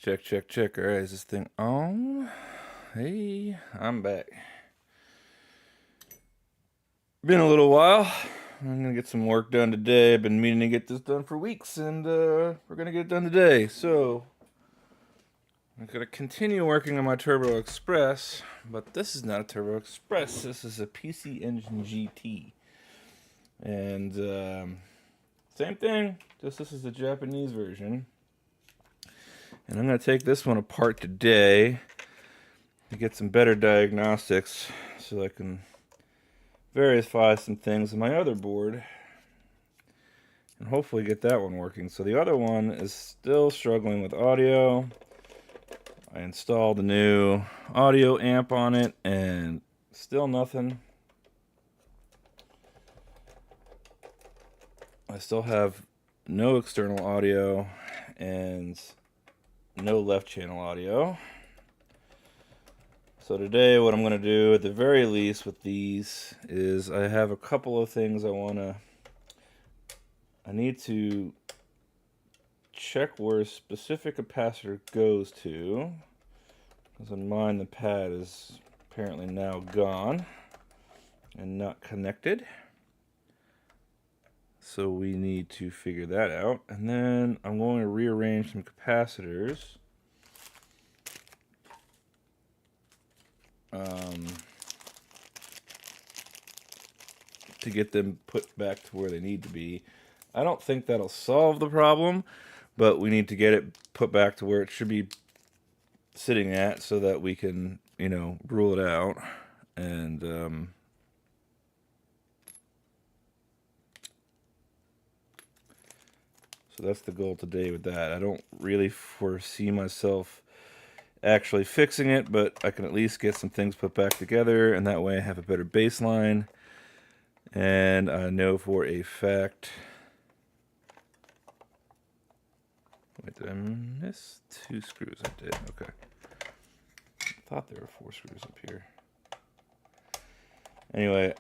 Check, check, check. All right, is this thing on? Hey, I'm back. Been a little while. I'm gonna get some work done today. I've been meaning to get this done for weeks, and we're gonna get it done today. So I'm gonna continue working on my Turbo Express, but this is not a Turbo Express. This is a PC Engine GT, and same thing. Just this is the Japanese version. And I'm going to take this one apart today to get some better diagnostics so I can verify some things on my other board and hopefully get that one working. So the other one is still struggling with audio. I installed a new audio amp on it and still nothing. I still have no external audio and no left channel audio. So today what I'm going to do at the very least with these is I have a couple of things I need to check where a specific capacitor goes to, because on mine the pad is apparently now gone and not connected. So we need to figure that out. And then I'm going to rearrange some capacitors. To get them put back to where they need to be. I don't think that'll solve the problem, but we need to get it put back to where it should be sitting at so that we can, rule it out. And so that's the goal today with that. I don't really foresee myself actually fixing it, but I can at least get some things put back together, and that way I have a better baseline. And I know for a fact... Wait, did I miss 2 screws? I did, okay. I thought there were 4 screws up here. Anyway,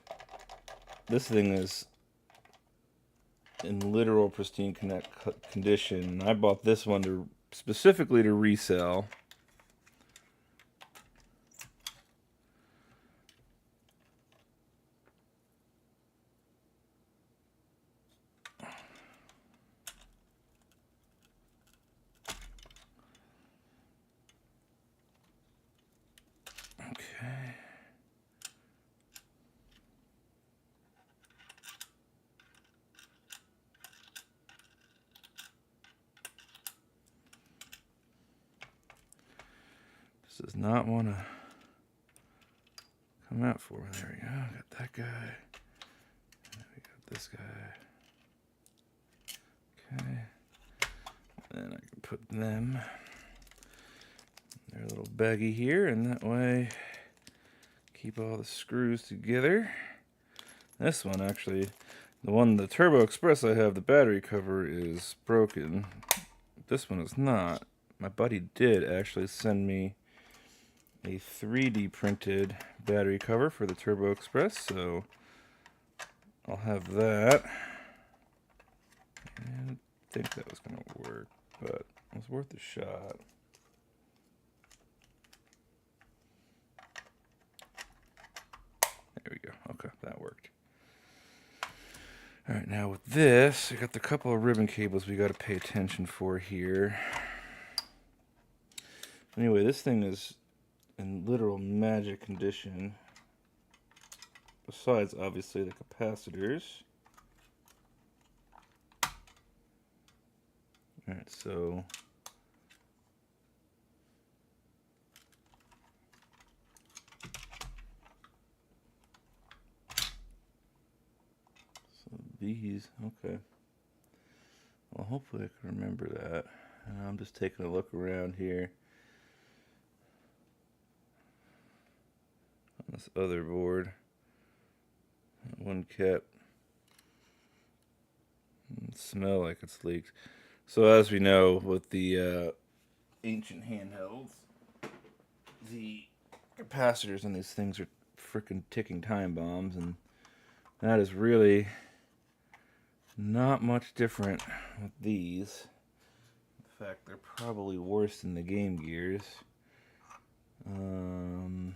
this thing is in literal pristine condition. I bought this one specifically to resell. Okay. This does not want to come out for me. There we go. Got that guy. And we got this guy. Okay. Then I can put them in their little baggie here, and that way keep all the screws together. This one actually, the Turbo Express I have, the battery cover is broken. This one is not. My buddy did actually send me a 3D printed battery cover for the Turbo Express, so I'll have that. I didn't think that was going to work, but it was worth a shot. There we go. Okay, that worked. All right, now with this, I got the couple of ribbon cables we got to pay attention for here. Anyway, this thing is in literal magic condition. Besides, obviously, the capacitors. All right, so these, okay. Well, hopefully I can remember that. I'm just taking a look around here on this other board. That one cap smell like it's leaked. So as we know, with the ancient handhelds, the capacitors on these things are freaking ticking time bombs, and that is really not much different with these. In fact, they're probably worse than the game gears. And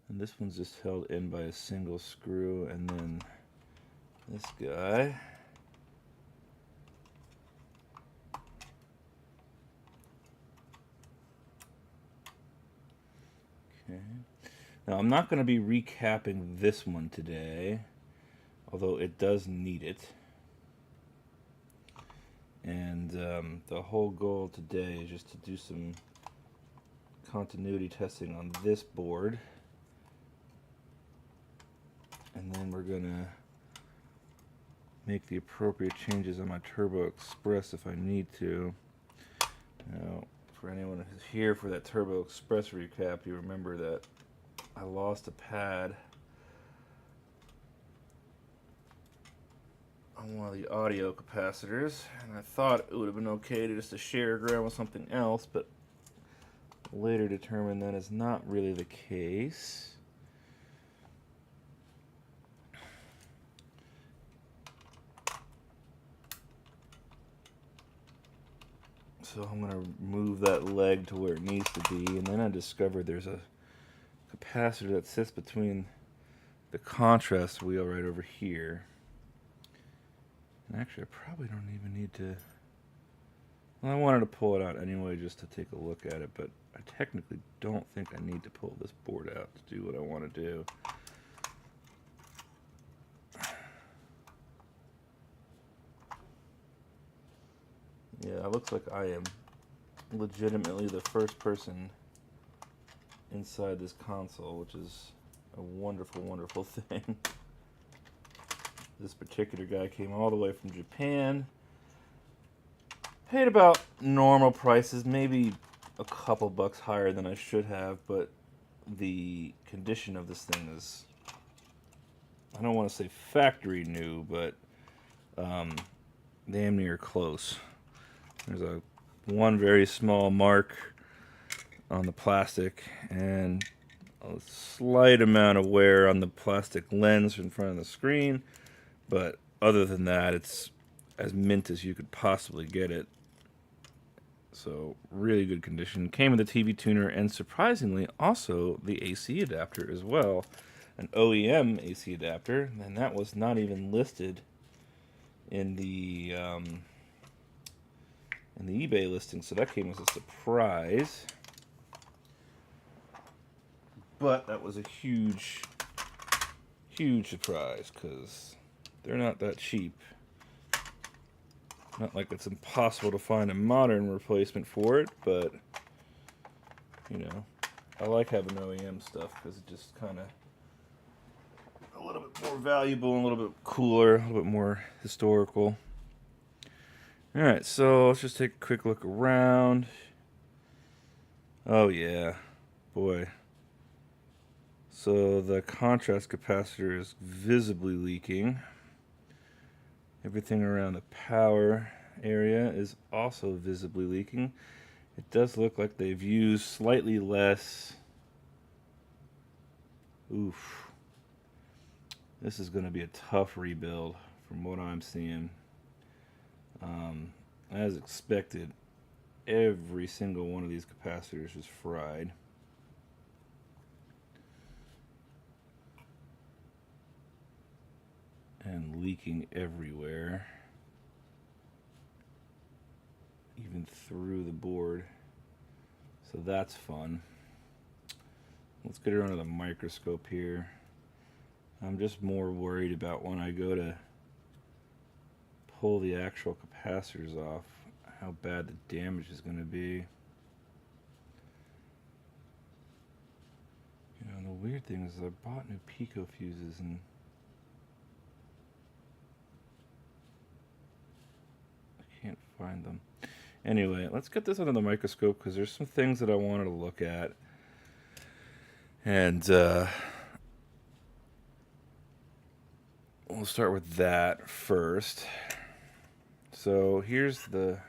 this one's just held in by a single screw, and then this guy. Okay. Now I'm not going to be recapping this one today, although it does need it. And the whole goal today is just to do some continuity testing on this board. And then we're going to make the appropriate changes on my Turbo Express if I need to. Now, for anyone who's here for that Turbo Express recap, you remember that I lost a pad on one of the audio capacitors, and I thought it would have been okay to just share it around with something else, but later determined that is not really the case. So I'm going to move that leg to where it needs to be, and then I discovered there's a capacitor that sits between the contrast wheel right over here. And actually, I probably don't even need to... Well, I wanted to pull it out anyway just to take a look at it, but I technically don't think I need to pull this board out to do what I want to do. Yeah, it looks like I am legitimately the first person inside this console, which is a wonderful, wonderful thing. This particular guy came all the way from Japan. Paid about normal prices, maybe a couple bucks higher than I should have, but the condition of this thing is, I don't want to say factory new, but damn near close. There's one very small mark on the plastic and a slight amount of wear on the plastic lens in front of the screen, but other than that, it's as mint as you could possibly get it. So really good condition. Came with a TV tuner and surprisingly also the AC adapter as well, an OEM AC adapter, and that was not even listed in the eBay listing, so that came as a surprise. But that was a huge, huge surprise because they're not that cheap. Not like it's impossible to find a modern replacement for it, but you know, I like having OEM stuff because it just kind of a little bit more valuable and a little bit cooler, a little bit more historical. Alright, so let's just take a quick look around. Oh yeah, boy. So the contrast capacitor is visibly leaking. Everything around the power area is also visibly leaking. It does look like they've used slightly less. Oof. This is going to be a tough rebuild from what I'm seeing. As expected, every single one of these capacitors is fried. And leaking everywhere, even through the board. So that's fun. Let's get it under the microscope here. I'm just more worried about when I go to pull the actual capacitors off, how bad the damage is going to be. You know, the weird thing is I bought new Pico fuses and can't find them. Anyway, let's get this under the microscope because there's some things that I wanted to look at. And we'll start with that first. So here's the...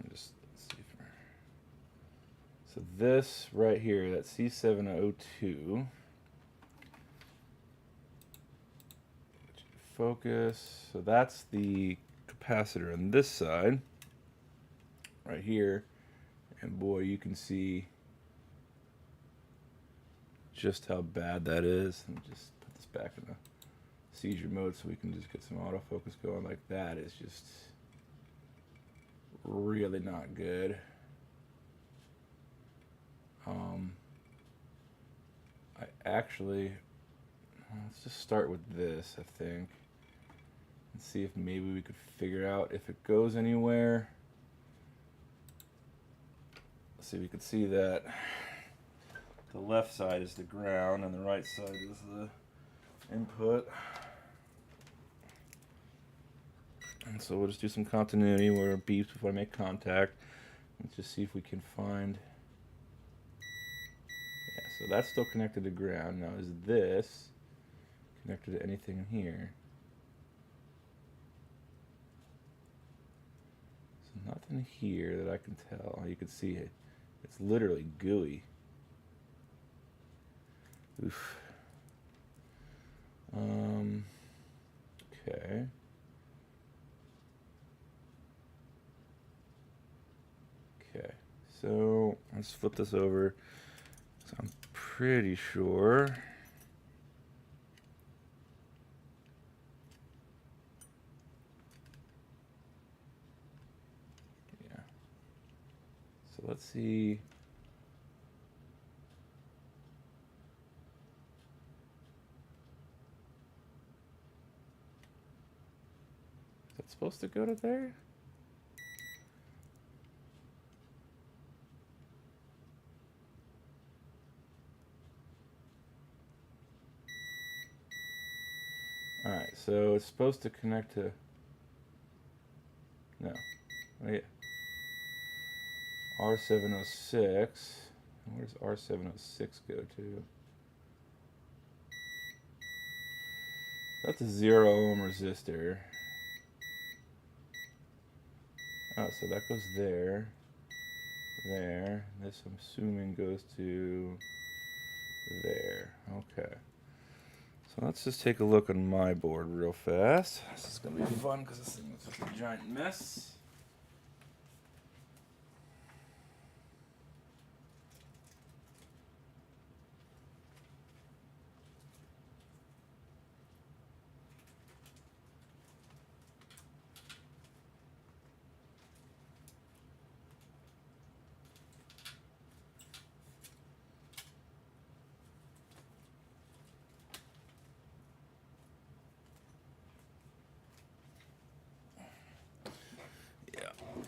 let's see if so this right here, that C702. Focus. So that's the capacitor on this side, right here, and boy, you can see just how bad that is. Let me just put this back in the seizure mode so we can just get some autofocus going. Like, that is just really not good. I actually, let's just start with this, I think, and see if maybe we could figure out if it goes anywhere. Let's see, we could see that the left side is the ground and the right side is the input. And so we'll just do some continuity where it beeps before I make contact. Let's just see if we can find. Yeah, so that's still connected to ground. Now, is this connected to anything in here? So nothing here that I can tell. You can see it. It's literally gooey. Oof. Okay. Okay, so let's flip this over. So I'm pretty sure. Yeah. So let's see. Is that supposed to go to there? Alright, so it's supposed to connect to. No. Wait. R706. Where does R706 go to? That's a 0 ohm resistor. Oh, so that goes there. There. This, I'm assuming, goes to there. Okay. So let's just take a look on my board real fast. This is going to be fun because this thing looks like a giant mess.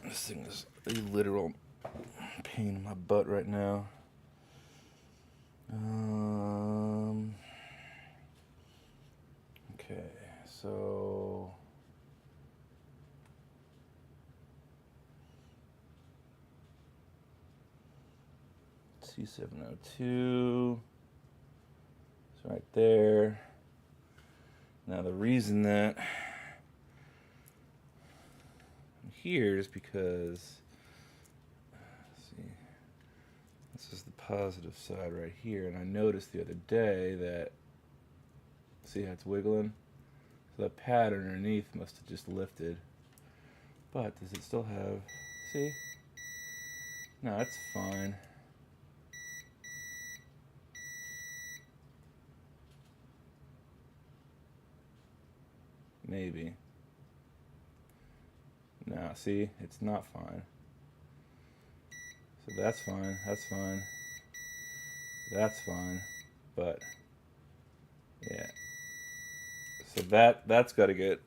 This thing is a literal pain in my butt right now. Okay, so C702 is right there. Now the reason that I'm here is because, let's see, this is the positive side right here, and I noticed the other day that, see how it's wiggling? So that pad underneath must have just lifted. But does it still have, see? No, it's fine. Maybe. No, see, it's not fine. So that's fine, that's fine. That's fine. But yeah. So that's got to get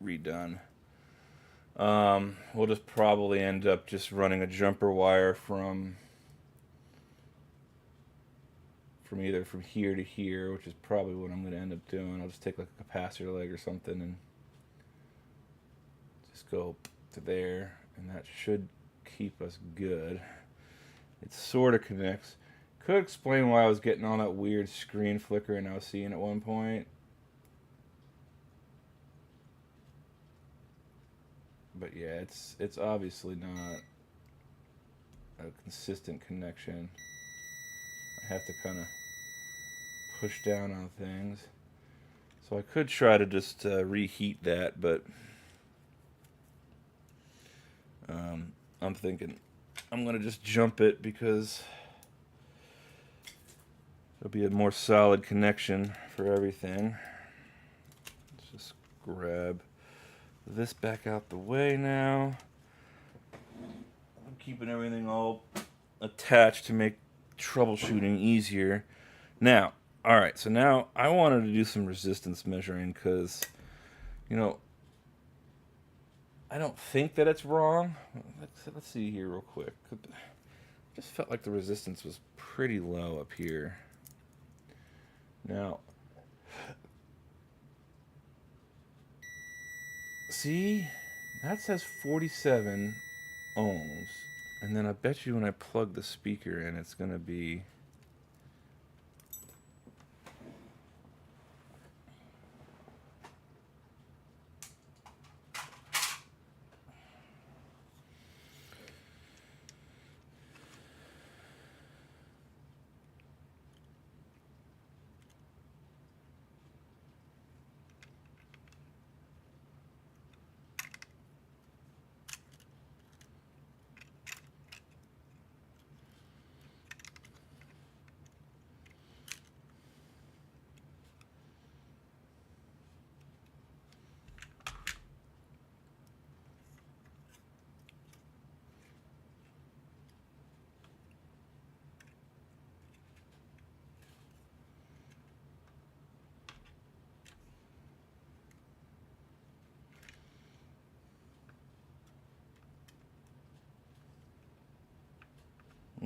redone. We'll just probably end up just running a jumper wire from either from here to here, which is probably what I'm going to end up doing. I'll just take like a capacitor leg or something and just go to there, and that should keep us good. It sort of connects. Could explain why I was getting all that weird screen flickering I was seeing at one point. But yeah, it's obviously not a consistent connection. I have to kind of push down on things. So I could try to just reheat that, but I'm thinking I'm going to just jump it because it'll be a more solid connection for everything. Let's just grab this back out the way now. I'm keeping everything all attached to make troubleshooting easier. Now, alright, so now I wanted to do some resistance measuring because, you know, I don't think that it's wrong. Let's see here real quick. Just felt like the resistance was pretty low up here. Now, see, that says 47 ohms. And then I bet you when I plug the speaker in, it's going to be...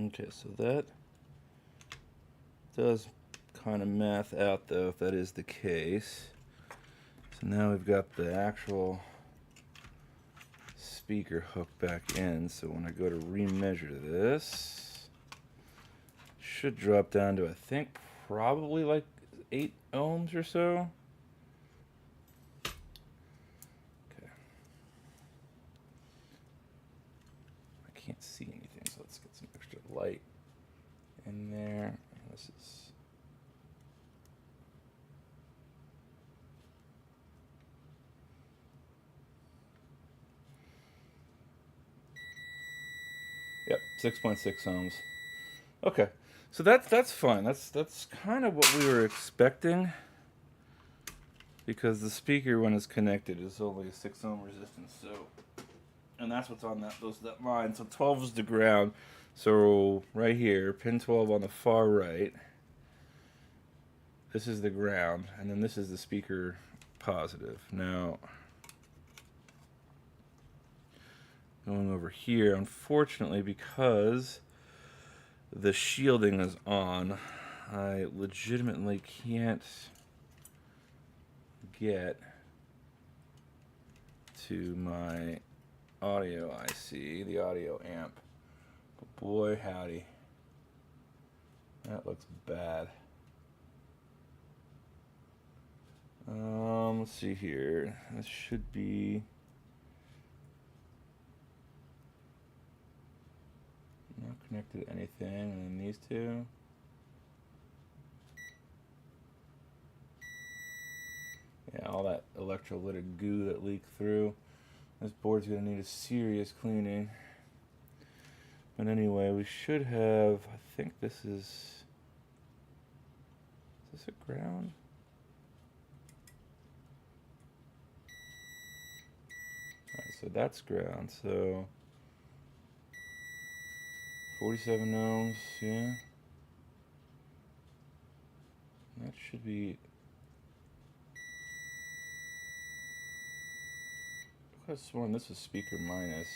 Okay, so that does kind of math out, though, if that is the case. So now we've got the actual speaker hooked back in. So when I go to remeasure this, it should drop down to, I think, probably like 8 ohms or so. Okay. I can't see anything, so let's get some extra light in there. This is... Yep, 6.6 ohms. Okay, so that's fine. That's kind of what we were expecting, because the speaker, when it's connected, is only a 6 ohm resistance. So, and that's what's on that line. So 12 is the ground. So right here, pin 12 on the far right. This is the ground, and then this is the speaker positive. Now, going over here, unfortunately, because the shielding is on, I legitimately can't get to my audio IC, the audio amp. But boy howdy, that looks bad. Let's see here. This should be... not connected to anything, and then these two. Yeah, all that electrolytic goo that leaked through. This board's gonna need a serious cleaning. But anyway, we should have, I think this is this a ground? Alright, so that's ground, so 47 ohms, yeah. That should be... I could have sworn this was speaker minus.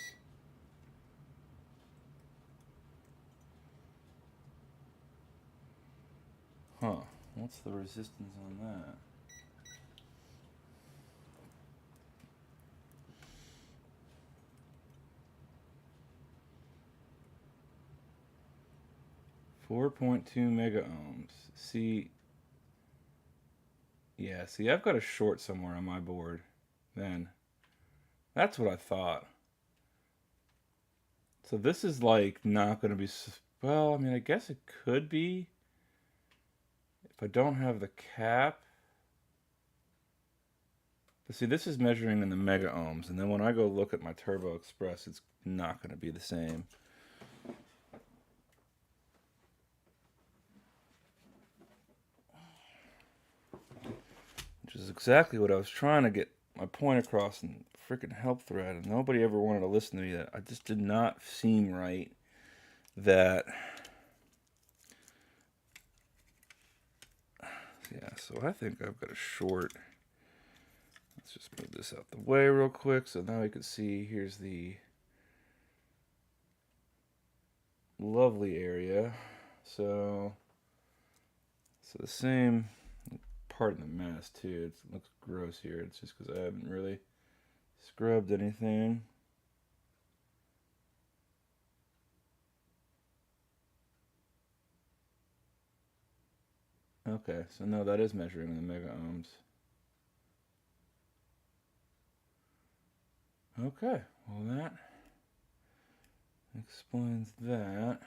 Huh, what's the resistance on that? .2 mega ohms. See, yeah, see, I've got a short somewhere on my board. Then, that's what I thought. So this is like not going to be, well, I mean, I guess it could be if I don't have the cap. But see, this is measuring in the mega ohms, and then when I go look at my Turbo Express, it's not going to be the same. Which is exactly what I was trying to get my point across in freaking help thread, and nobody ever wanted to listen to me. That I just did not seem right that. Yeah, so I think I've got a short. Let's just move this out the way real quick so now we can see here's the lovely area. So the same part in the mask too. It looks gross here. It's just because I haven't really scrubbed anything. Okay, so no, that is measuring the mega ohms. Okay, well that explains that.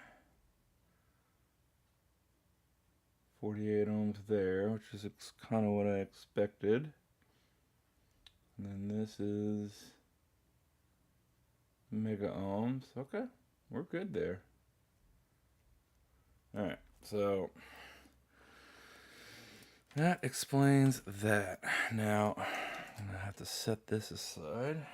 48 ohms there, which is kind of what I expected. And then this is mega ohms. Okay, we're good there. Alright, so that explains that. Now, I'm going to have to set this aside.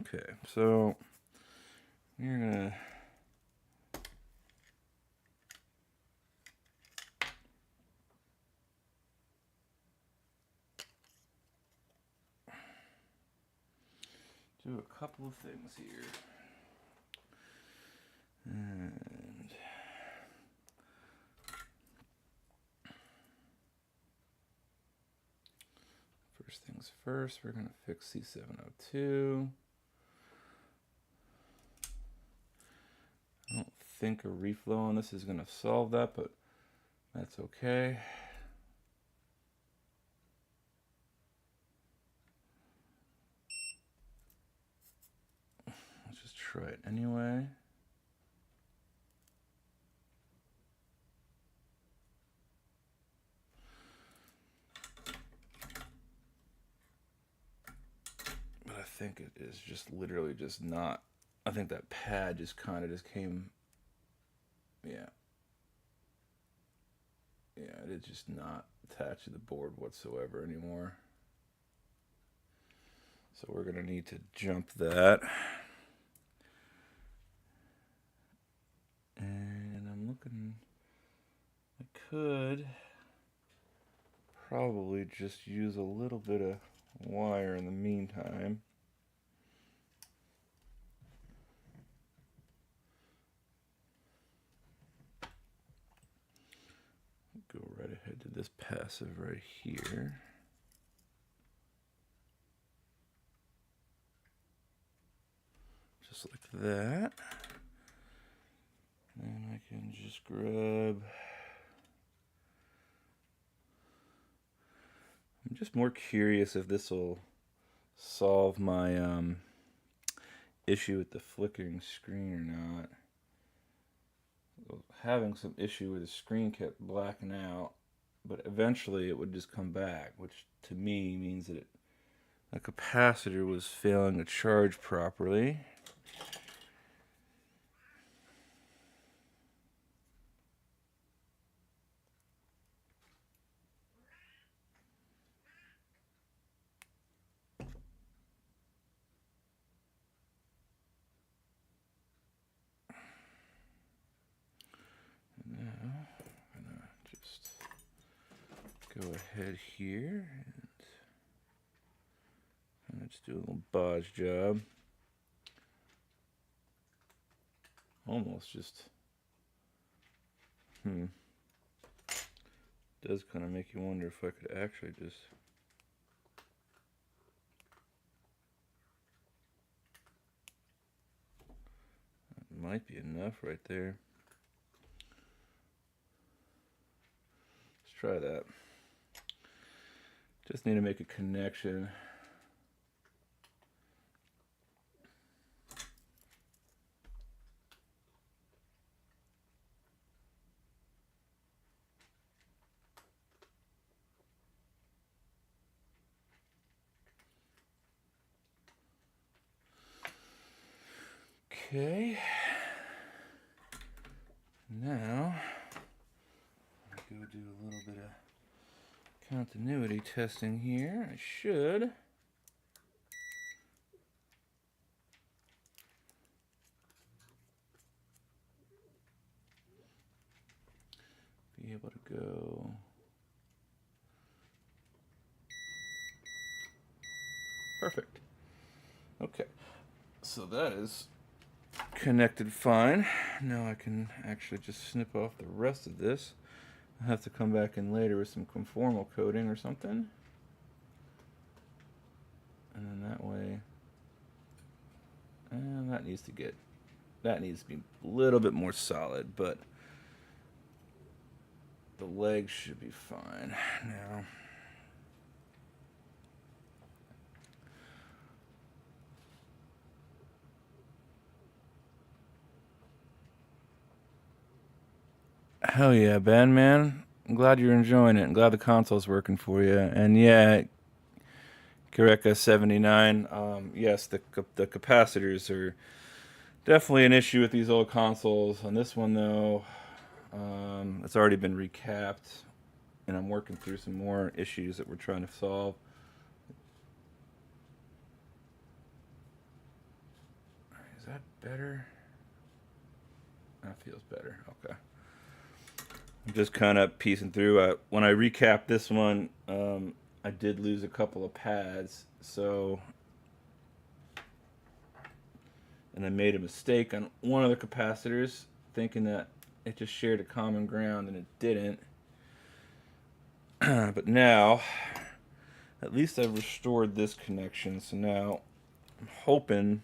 Okay, so you're going to do a couple of things here. And first things first, we're going to fix C702. I don't think a reflow on this is going to solve that, but that's okay. Let's just try it anyway. But I think it is just literally just not. I think that pad just kind of just came. Yeah. Yeah, it is just not attached to the board whatsoever anymore. So we're going to need to jump that. And I'm looking, I could probably just use a little bit of wire in the meantime. Go right ahead to this passive right here. Just like that. And I can just grab. I'm just more curious if this will solve my issue with the flickering screen or not. Having some issue with the screen kept blacking out, but eventually it would just come back, which to me means that the capacitor was failing to charge properly. Now, I'm gonna just go ahead here and let's do a little bodge job. Almost just, does kind of make you wonder if I could actually just that might be enough right there. Let's try that. Just need to make a connection. Okay. Now, I'll go do a little bit of continuity testing here. I should be able to go. Perfect. Okay. So that is connected fine. Now I can actually just snip off the rest of this. I'll have to come back in later with some conformal coating or something. And then that way, and that needs to be a little bit more solid, but the legs should be fine now. Hell yeah, Ben, man. I'm glad you're enjoying it. I'm glad the console's working for you. And yeah, Kareka 79. Yes, the capacitors are definitely an issue with these old consoles. On this one, though, it's already been recapped, and I'm working through some more issues that we're trying to solve. Is that better? That feels better. Okay. I'm just kind of piecing through. When I recapped this one, I did lose a couple of pads, so, and I made a mistake on one of the capacitors, thinking that it just shared a common ground, and it didn't. But now, at least I've restored this connection, so now I'm hoping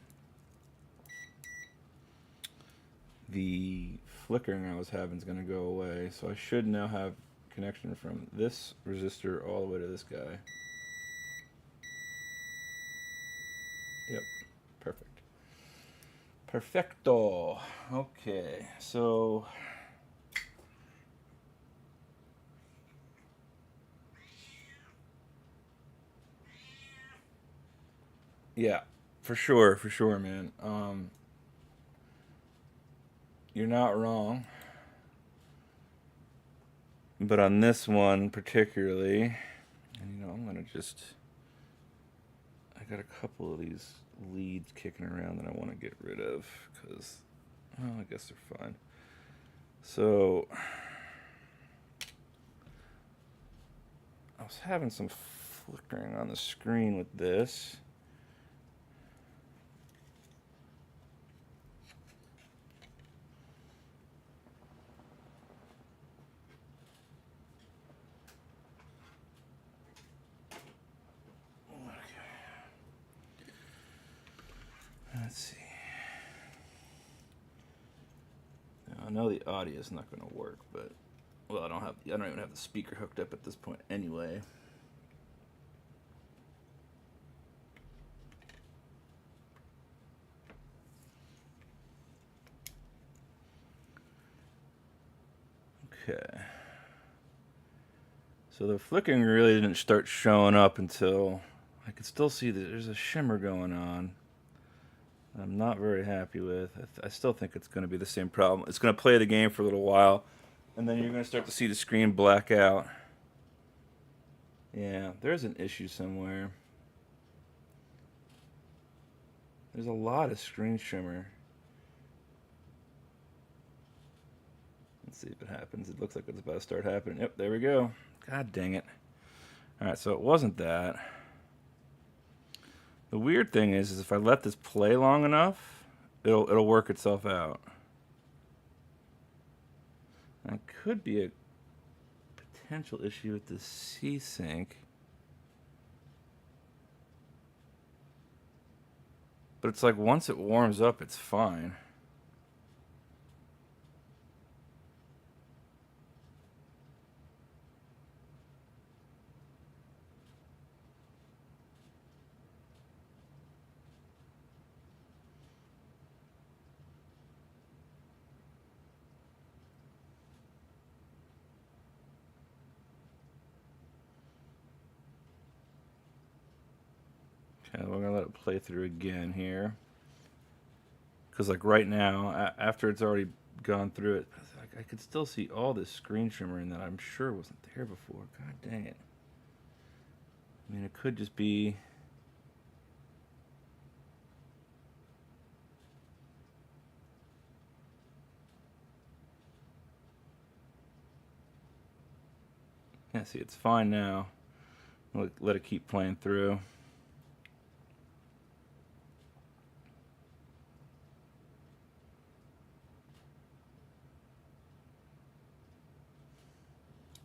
the flickering I was having is going to go away. So I should now have connection from this resistor all the way to this guy. Yep, perfect. Perfecto. Okay, so yeah, for sure, man. You're not wrong. But on this one particularly, and I'm gonna I got a couple of these leads kicking around that I want to get rid of because, well, I guess they're fine. So I was having some flickering on the screen with this. Let's see. Now, I know the audio is not going to work, but well, I don't even have the speaker hooked up at this point anyway. Okay. So the flickering really didn't start showing up until I could still see that there's a shimmer going on. I'm not very happy with. I still think it's going to be the same problem. It's going to play the game for a little while, and then you're going to start to see the screen black out. Yeah, there's an issue somewhere. There's a lot of screen shimmer. Let's see if it happens. It looks like it's about to start happening. Yep, there we go. God dang it. Alright, so it wasn't that. The weird thing is if I let this play long enough, it'll work itself out. That could be a potential issue with the C-Sync. But it's like once it warms up, it's fine. Okay, we're gonna let it play through again here. Because like right now, after it's already gone through it, I could still see all this screen shimmering that I'm sure wasn't there before. God dang it. I mean, it could just be... Yeah, see, it's fine now. Let it keep playing through.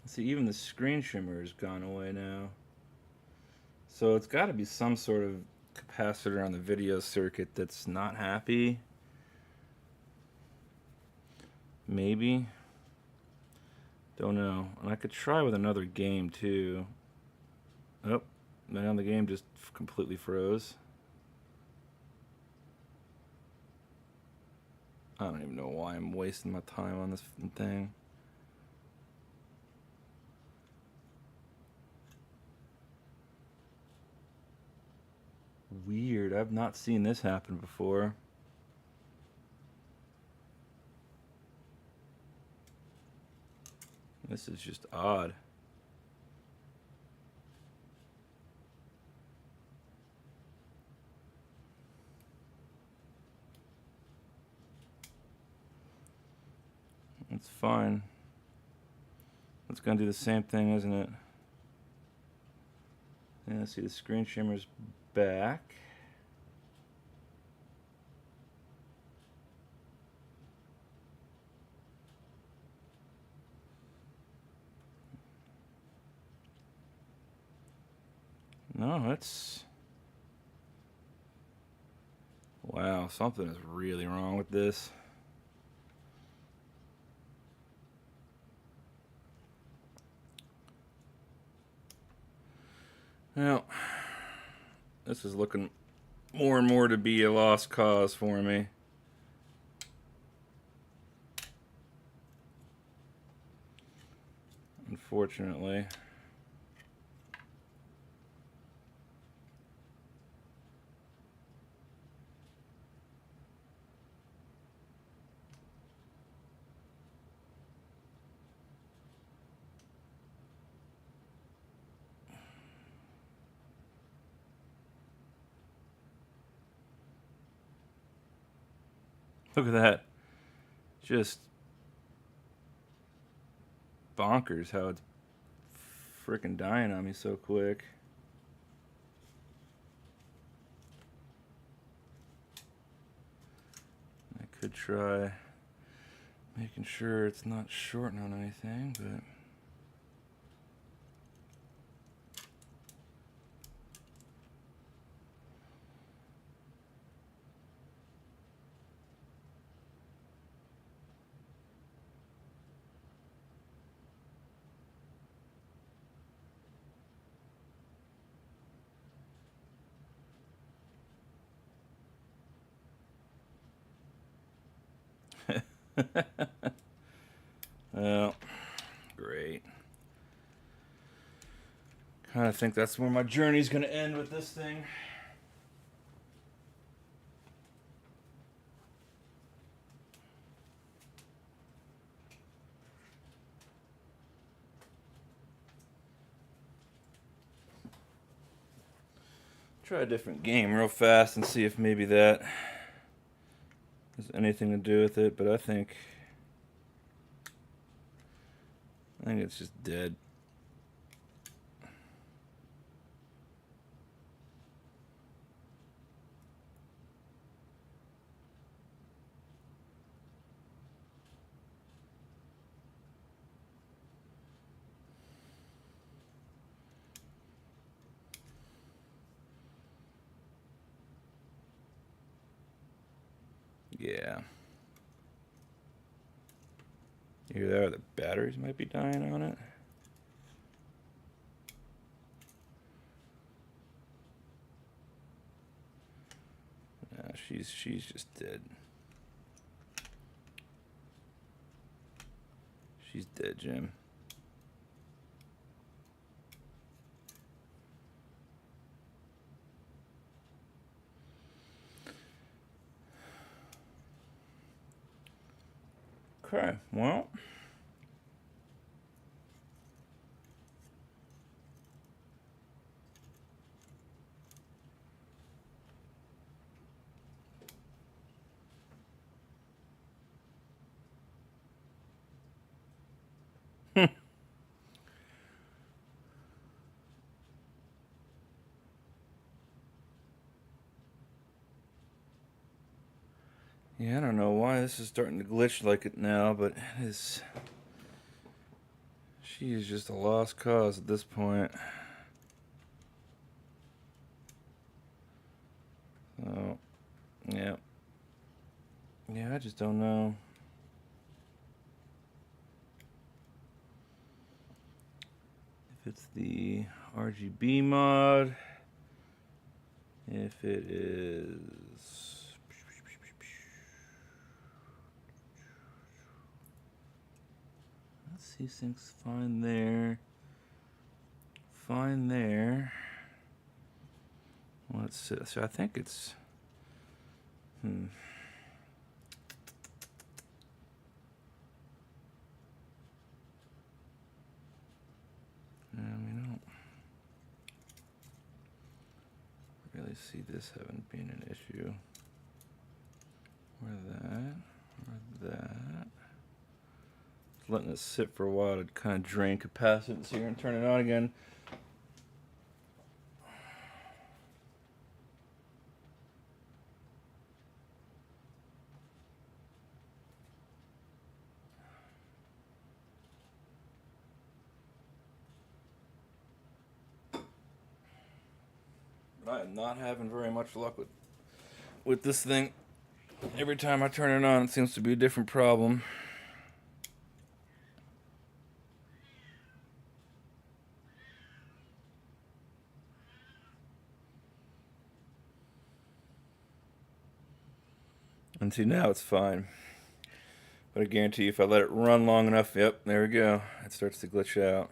See, even the screen shimmer has gone away now. So it's got to be some sort of capacitor on the video circuit that's not happy. Maybe. Don't know. And I could try with another game too. Oh, now the game just completely froze. I don't even know why I'm wasting my time on this thing. Weird. I've not seen this happen before. This is just odd. It's fine. It's gonna do the same thing, isn't it? Yeah, see the screen shimmer's back. No, it's... Wow, something is really wrong with this. Well, this is looking more and more to be a lost cause for me. Unfortunately. Look at that. Just bonkers how it's freaking dying on me so quick. I could try making sure it's not shorting on anything, but... Well, great. Kind of think that's where my journey's going to end with this thing. Try a different game real fast and see if maybe that has anything to do with it, but I think it's just dead. Yeah. Either that or the batteries might be dying on it. Nah, she's just dead. She's dead, Jim. Okay, well. Yeah, I don't know why this is starting to glitch like it now, but it is. She is just a lost cause at this point. So, yeah. Yeah, I just don't know. If it's the RGB mod, if it is. Let's see, things fine there. Fine there. Let's see. So I think it's. We don't really see this having been an issue. Where that. Just letting it sit for a while to kind of drain capacitance here and turn it on again. I am not having very much luck with this thing. Every time I turn it on, it seems to be a different problem. And see, now it's fine. But I guarantee you, if I let it run long enough, yep, there we go. It starts to glitch out.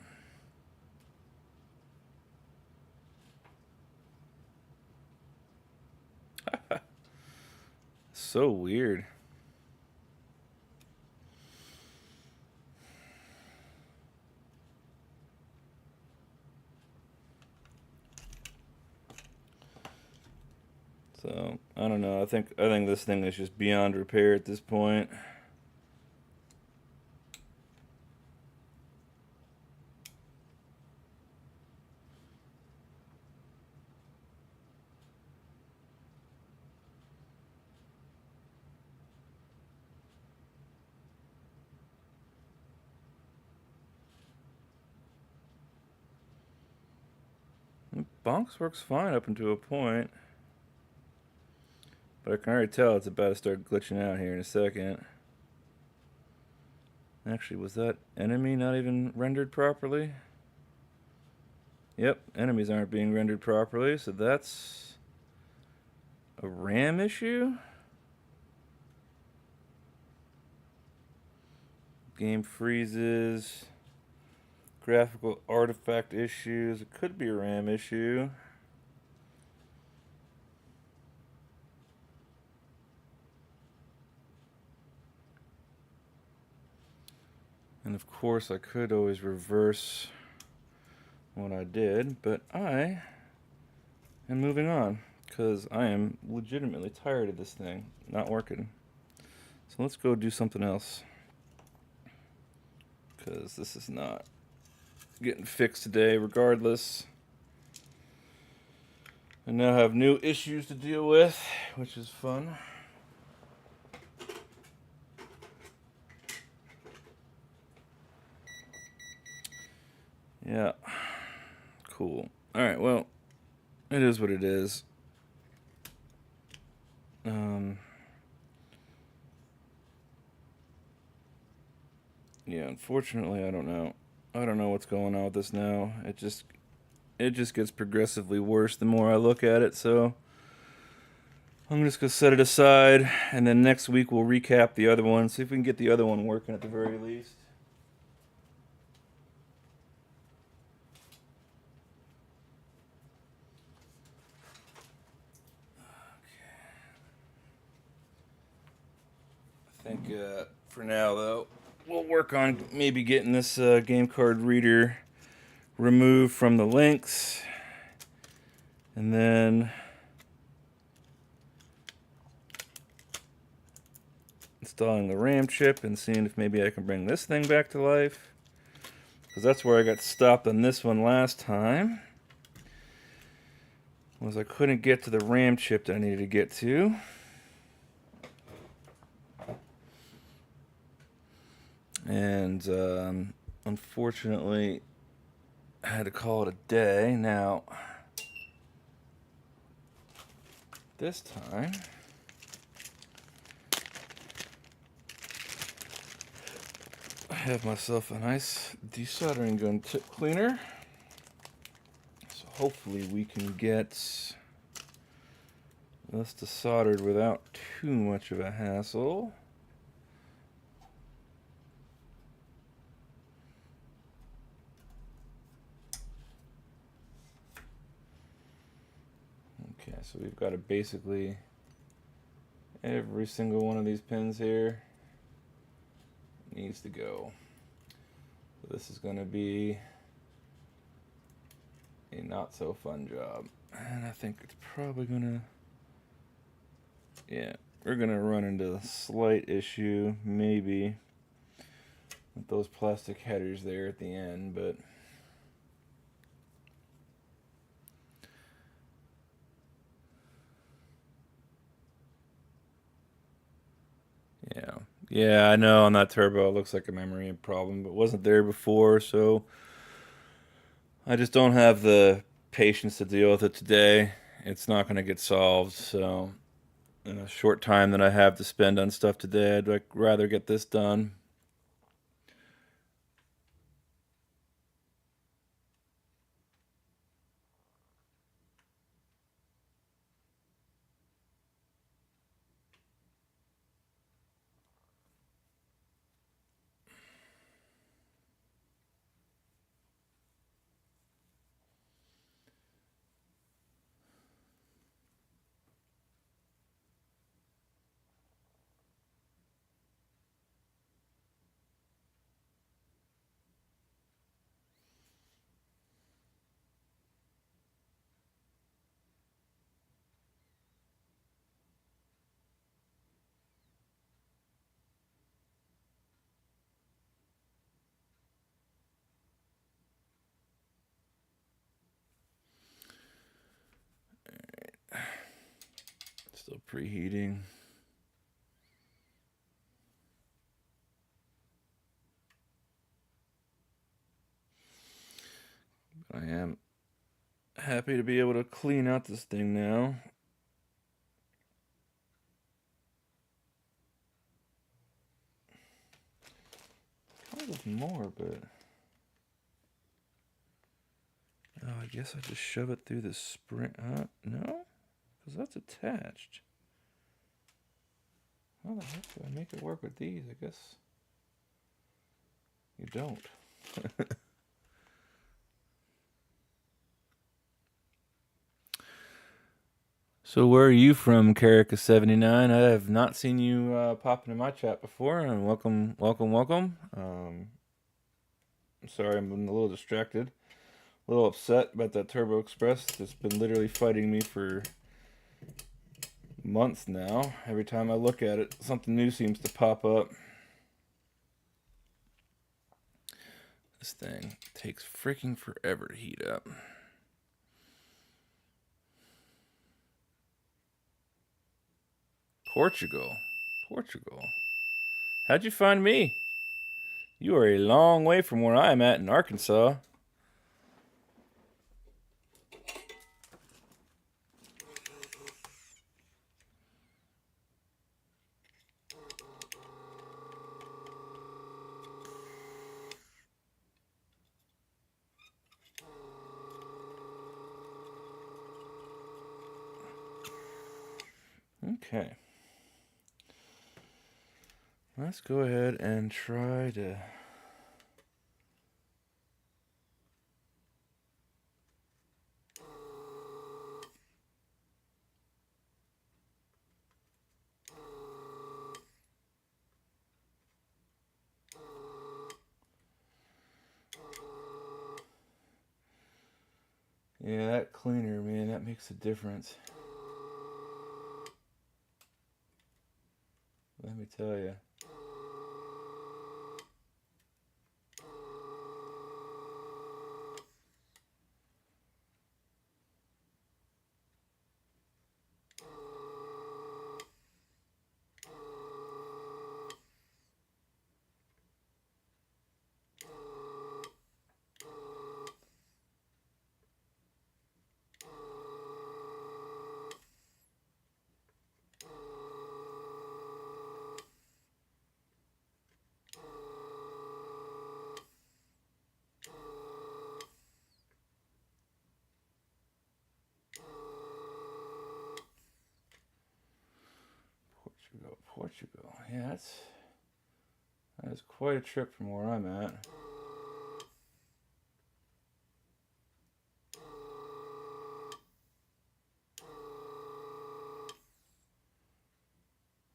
So weird. So I don't know. I think this thing is just beyond repair at this point. Bonks works fine up until a point. But I can already tell it's about to start glitching out here in a second. Actually, was that enemy not even rendered properly? Yep, enemies aren't being rendered properly, so that's a RAM issue? Game freezes. Graphical artifact issues. It could be a RAM issue. And of course, I could always reverse what I did, but I am moving on because I am legitimately tired of this thing not working. So let's go do something else because this is not getting fixed today regardless. I now have new issues to deal with, which is fun. Yeah. Cool. Alright, well, it is what it is. Yeah, unfortunately, I don't know. I don't know what's going on with this now. It just gets progressively worse the more I look at it, so I'm just going to set it aside, and then next week we'll recap the other one, see if we can get the other one working at the very least. I think For now, though, we'll work on maybe getting this game card reader removed from the Lynx, and then installing the RAM chip and seeing if maybe I can bring this thing back to life, because that's where I got stopped on this one last time, was I couldn't get to the RAM chip that I needed to get to. And unfortunately I had to call it a day. Now this time I have myself a nice desoldering gun tip cleaner, so hopefully we can get this desoldered without too much of a hassle. Okay, so we've got basically every single one of these pins here needs to go. So this is going to be a not so fun job, and I think it's probably gonna, yeah, we're gonna run into a slight issue maybe with those plastic headers there at the end, but yeah, I know on that turbo it looks like a memory problem, but wasn't there before, so I just don't have the patience to deal with it today. It's not going to get solved, so in a short time that I have to spend on stuff today, I'd rather get this done. Still preheating. I am happy to be able to clean out this thing now. Kind of more, but oh, I guess I just shove it through the spring. No, because that's attached. How the heck do I make it work with these? I guess you don't. So where are you from, Karika79? I have not seen you pop into my chat before, and welcome, welcome, welcome. I'm sorry, I'm a little distracted, a little upset about that Turbo Express. It's been literally fighting me for months now. Every time I look at it, something new seems to pop up. This thing takes freaking forever to heat up. Portugal. How'd you find me? You are a long way from where I'm at in Arkansas. Okay. Let's go ahead and try to... makes a difference. Let me tell you. Portugal. Yeah, that is quite a trip from where I'm at.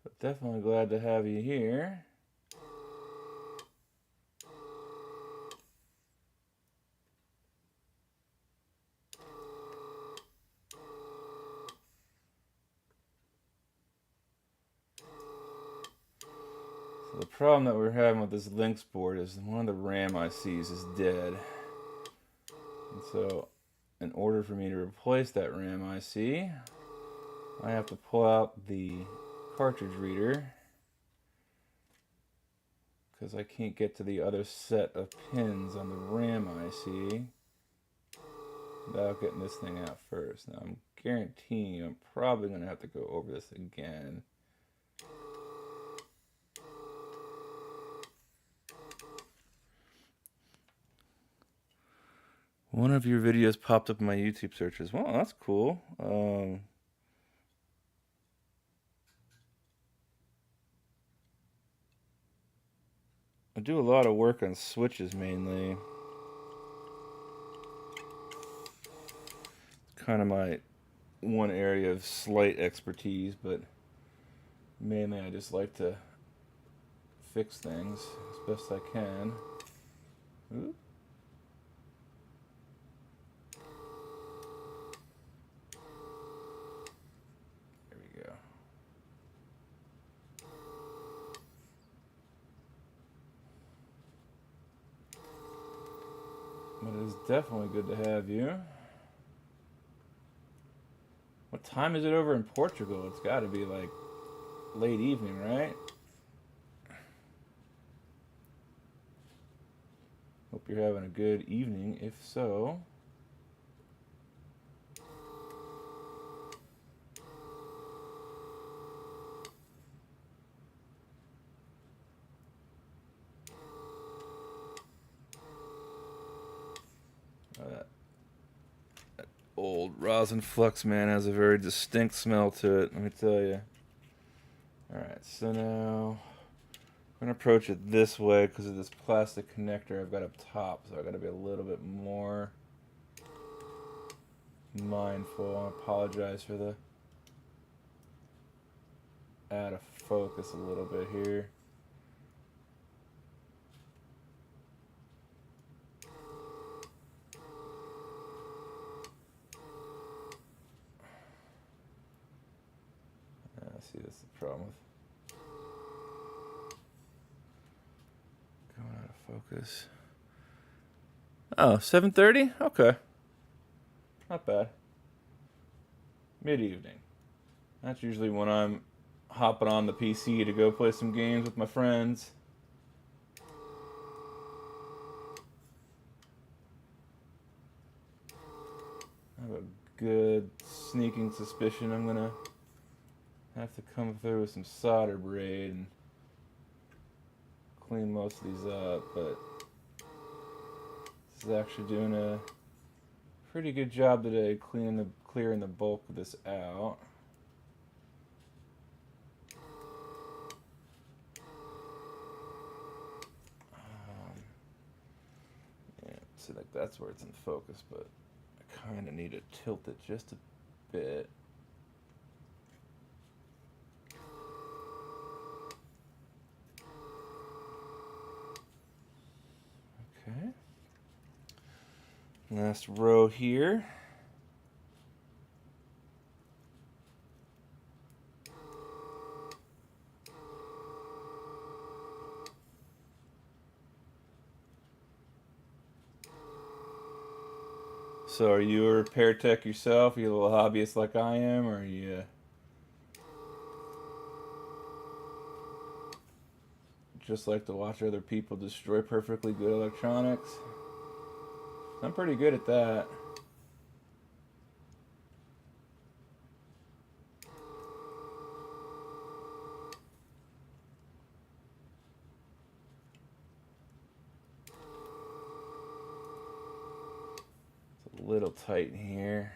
But definitely glad to have you here. So the problem that we're having with this Lynx board is one of the RAM ICs is dead. And so in order for me to replace that RAM IC, I have to pull out the cartridge reader because I can't get to the other set of pins on the RAM IC without getting this thing out first. Now I'm guaranteeing you I'm probably going to have to go over this again. One of your videos popped up in my YouTube searches. Well, that's cool. I do a lot of work on switches mainly. It's kind of my one area of slight expertise, but mainly I just like to fix things as best I can. Ooh. There we go. But it is definitely good to have you. What time is it over in Portugal? It's got to be like late evening, right? Hope you're having a good evening. If so, that old rosin flux, man, has a very distinct smell to it, let me tell you. Alright, so now I'm going to approach it this way because of this plastic connector I've got up top, so I've got to be a little bit more mindful. I apologize for the out of focus a little bit here. See, this is the problem with going out of focus. Oh, 7:30? Okay. Not bad. Mid-evening. That's usually when I'm hopping on the PC to go play some games with my friends. I have a good sneaking suspicion I'm gonna have to come through with some solder braid and clean most of these up, but this is actually doing a pretty good job today clearing the bulk of this out. Yeah, see, like that's where it's in focus, but I kind of need to tilt it just a bit. Okay. Last row here. So are you a repair tech yourself? Are you a little hobbyist like I am, or are you just like to watch other people destroy perfectly good electronics? I'm pretty good at that. It's a little tight in here.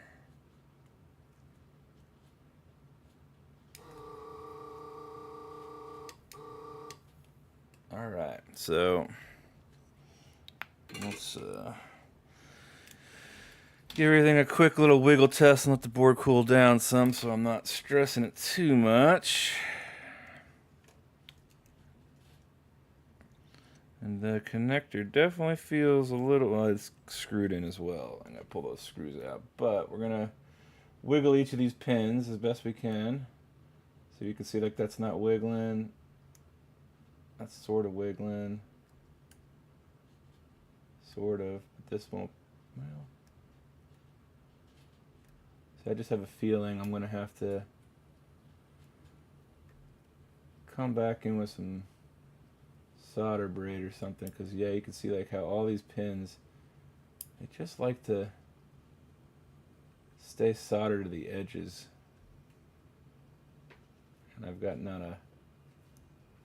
Alright, so let's give everything a quick little wiggle test and let the board cool down some so I'm not stressing it too much. And the connector definitely feels a little, well, it's screwed in as well. I'm going to pull those screws out. But we're going to wiggle each of these pins as best we can. So you can see like that's not wiggling. That's sort of wiggling. Sort of. But this won't, well. So I just have a feeling I'm going to have to come back in with some solder braid or something, because yeah, you can see like how all these pins, they just like to stay soldered to the edges, and I've got not a,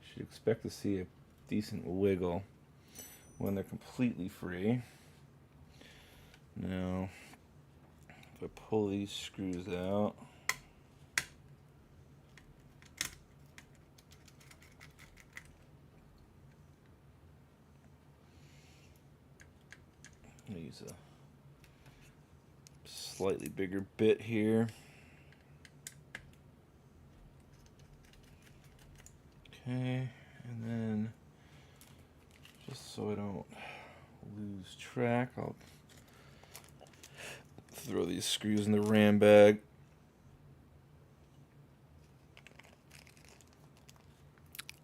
should expect to see a decent wiggle when they're completely free. Now if I pull these screws out, I'm gonna use a slightly bigger bit here. Okay, and then just so I don't lose track, I'll throw these screws in the ram bag.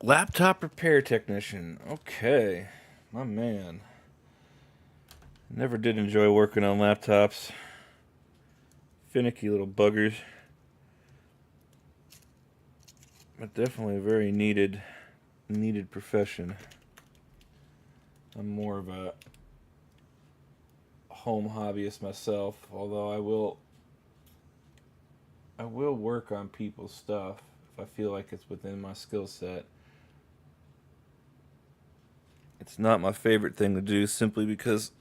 Laptop repair technician. Okay, my man. Never did enjoy working on laptops. Finicky little buggers. But definitely a very needed profession. I'm more of a home hobbyist myself, although I will work on people's stuff if I feel like it's within my skill set. It's not my favorite thing to do simply because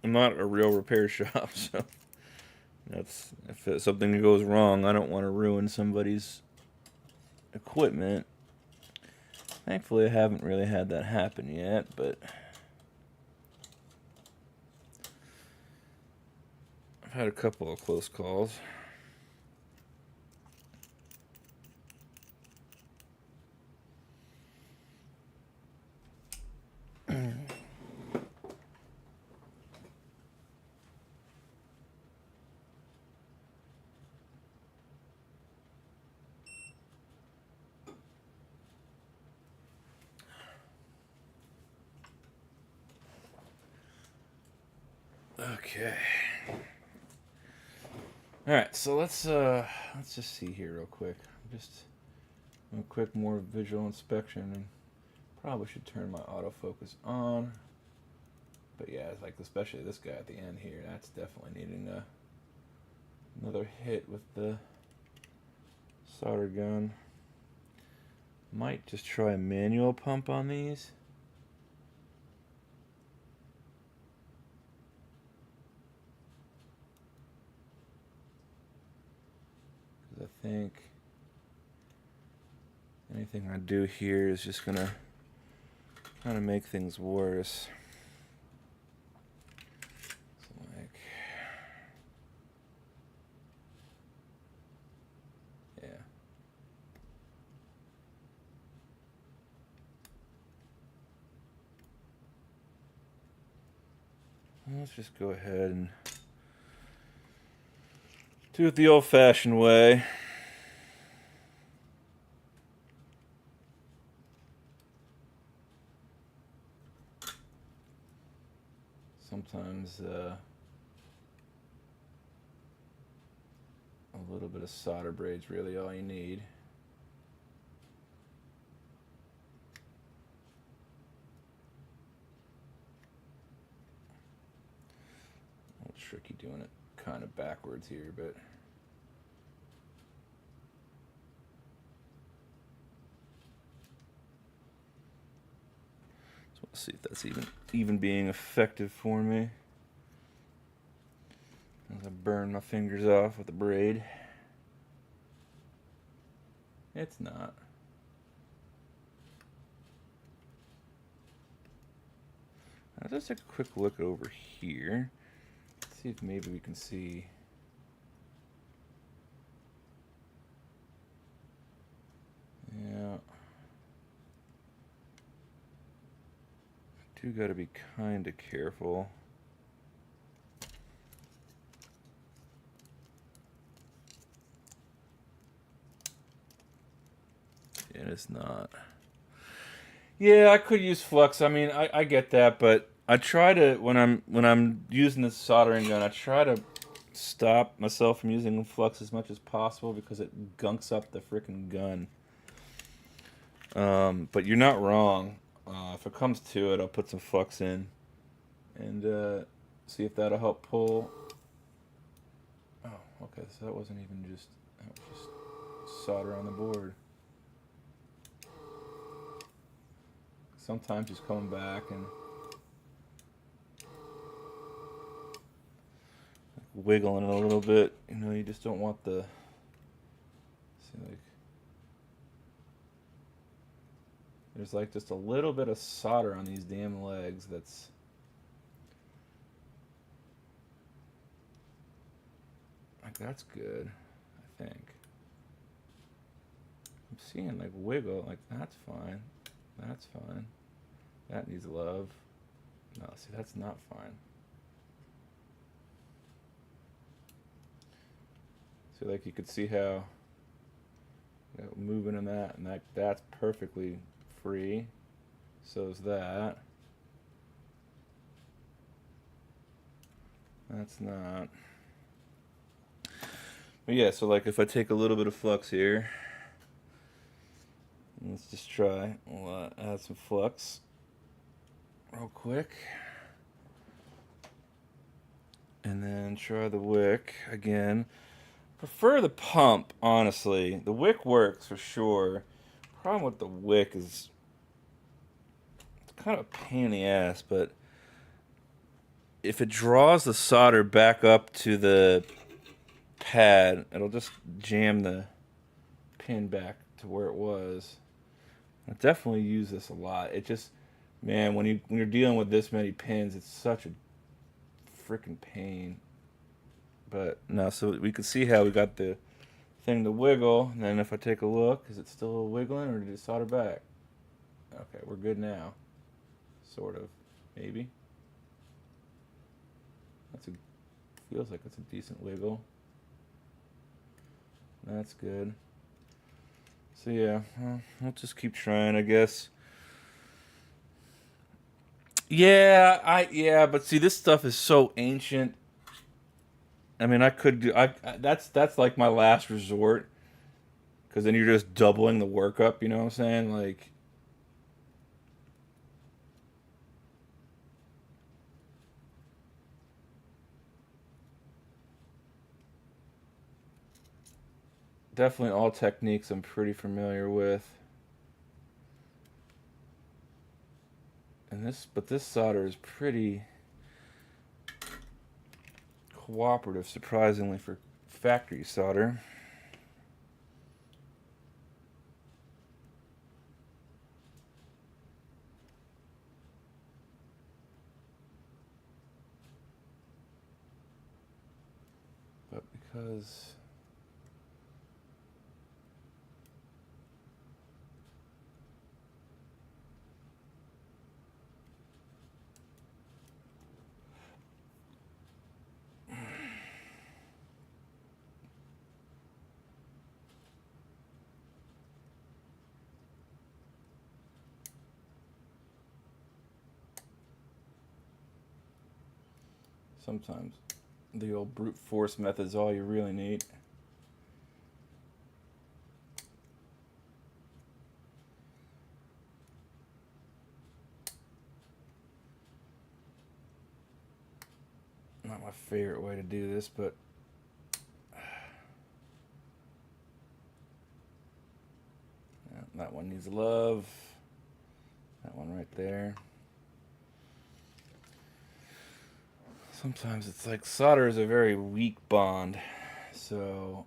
I'm not a real repair shop, so that's, if something goes wrong, I don't want to ruin somebody's equipment. Thankfully, I haven't really had that happen yet, but I've had a couple of close calls. Okay. All right, so let's just see here real quick. Just a quick more visual inspection, and probably should turn my autofocus on. But yeah, it's like especially this guy at the end here. That's definitely needing another hit with the solder gun. Might just try a manual pump on these. Because I think anything I do here is just gonna kind of make things worse. So like, yeah. Let's just go ahead and do it the old-fashioned way. Sometimes A little bit of solder braid's really all you need. A little tricky doing it kind of backwards here, but so let's see if that's even being effective for me. As I burn my fingers off with the braid. It's not. I'll just take a quick look over here. See if maybe we can see. Yeah. Do gotta be kind of careful. And it's not. Yeah, I could use flux. I mean, I get that, but I try to when I'm using this soldering gun, I try to stop myself from using flux as much as possible because it gunks up the freaking gun. But you're not wrong. If it comes to it, I'll put some flux in and see if that'll help pull. Oh, okay. So that wasn't even just solder on the board. Sometimes just coming back and wiggling it a little bit. You know, you just don't want the. See, like there's like just a little bit of solder on these damn legs. That's. Like that's good, I think. I'm seeing like wiggle. Like that's fine. That's fine. That needs love. No, see, that's not fine. So, like, you could see how moving in that, and that's perfectly free. So is that. That's not. But yeah, so like if I take a little bit of flux here. Let's just try. We'll add some flux real quick. And then try the wick again. Prefer the pump, honestly. The wick works for sure. Problem with the wick is it's kind of a pain in the ass, but if it draws the solder back up to the pad, it'll just jam the pin back to where it was. I definitely use this a lot. It just, man, when you're dealing with this many pins, it's such a freaking pain. But no, so we can see how we got the thing to wiggle. And then if I take a look, is it still wiggling or did it solder back? Okay, we're good now. Sort of, maybe. Feels like it's a decent wiggle. That's good. So yeah, well, we'll just keep trying, I guess. Yeah, but see, this stuff is so ancient. I mean, I could do. That's like my last resort, because then you're just doubling the workup. You know what I'm saying? Like, definitely all techniques I'm pretty familiar with. And this solder is pretty cooperative, surprisingly, for factory solder. But because sometimes the old brute force method is all you really need. not my favorite way to do this, but yeah, that one needs love. That one right there. Sometimes it's like solder is a very weak bond, so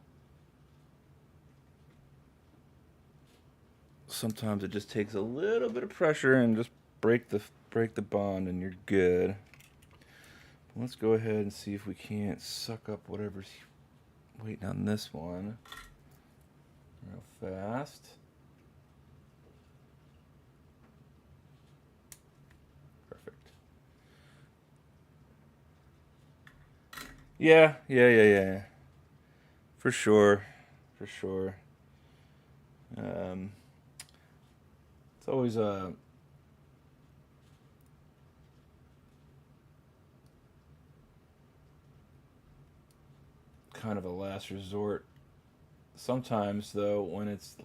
sometimes it just takes a little bit of pressure and just break the bond and you're good. Let's go ahead and see if we can't suck up whatever's waiting on this one real fast. Perfect. Yeah. For sure. It's always a kind of a last resort. Sometimes, though, when it's...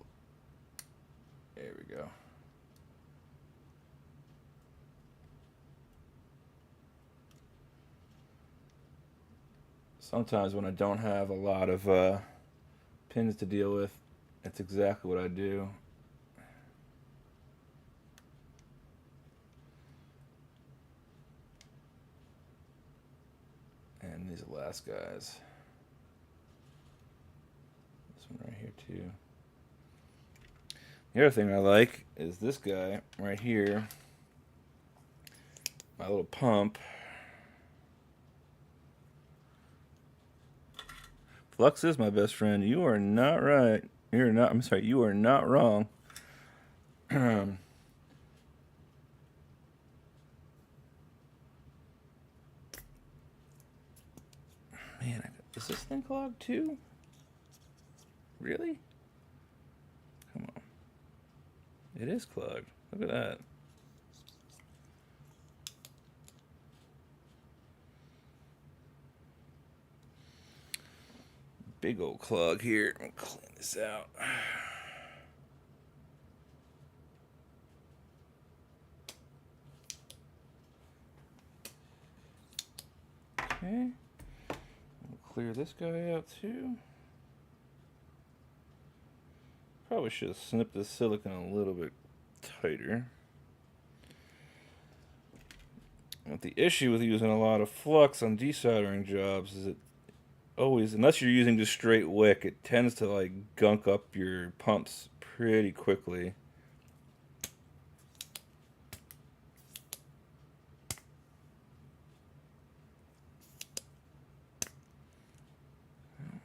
There we go. Sometimes when I don't have a lot of pins to deal with, that's exactly what I do. And these last guys. This one right here too. The other thing I like is this guy right here. My little pump. Flux is my best friend. You are not right. I'm sorry, you are not wrong. Man, is this thing clogged too? Really? Come on. It is clogged. Look at that. Big old clog here. I'll clean this out. Okay. We'll clear this guy out too. Probably should have snipped the silicone a little bit tighter. But the issue with using a lot of flux on desoldering jobs is it always, unless you're using just straight wick, it tends to like gunk up your pumps pretty quickly.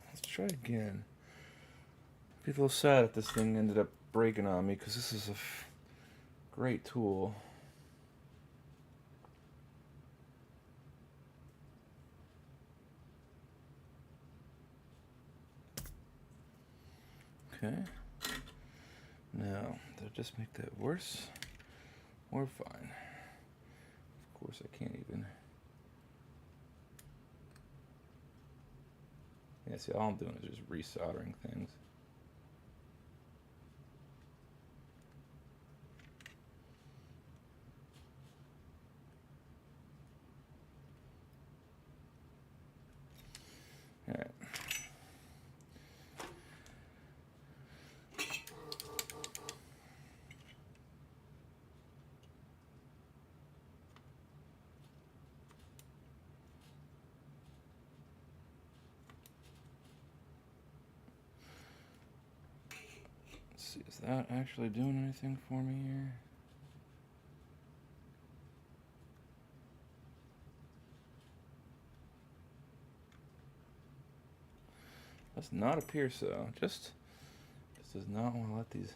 Let's try again. Be a little sad if this thing ended up breaking on me because this is a great tool. Okay. Now, did I just make that worse or fine? Of course, I can't even. Yeah, see, all I'm doing is just resoldering things. All right. Let's see, is that actually doing anything for me here? Does not appear so. Just does not want to let these.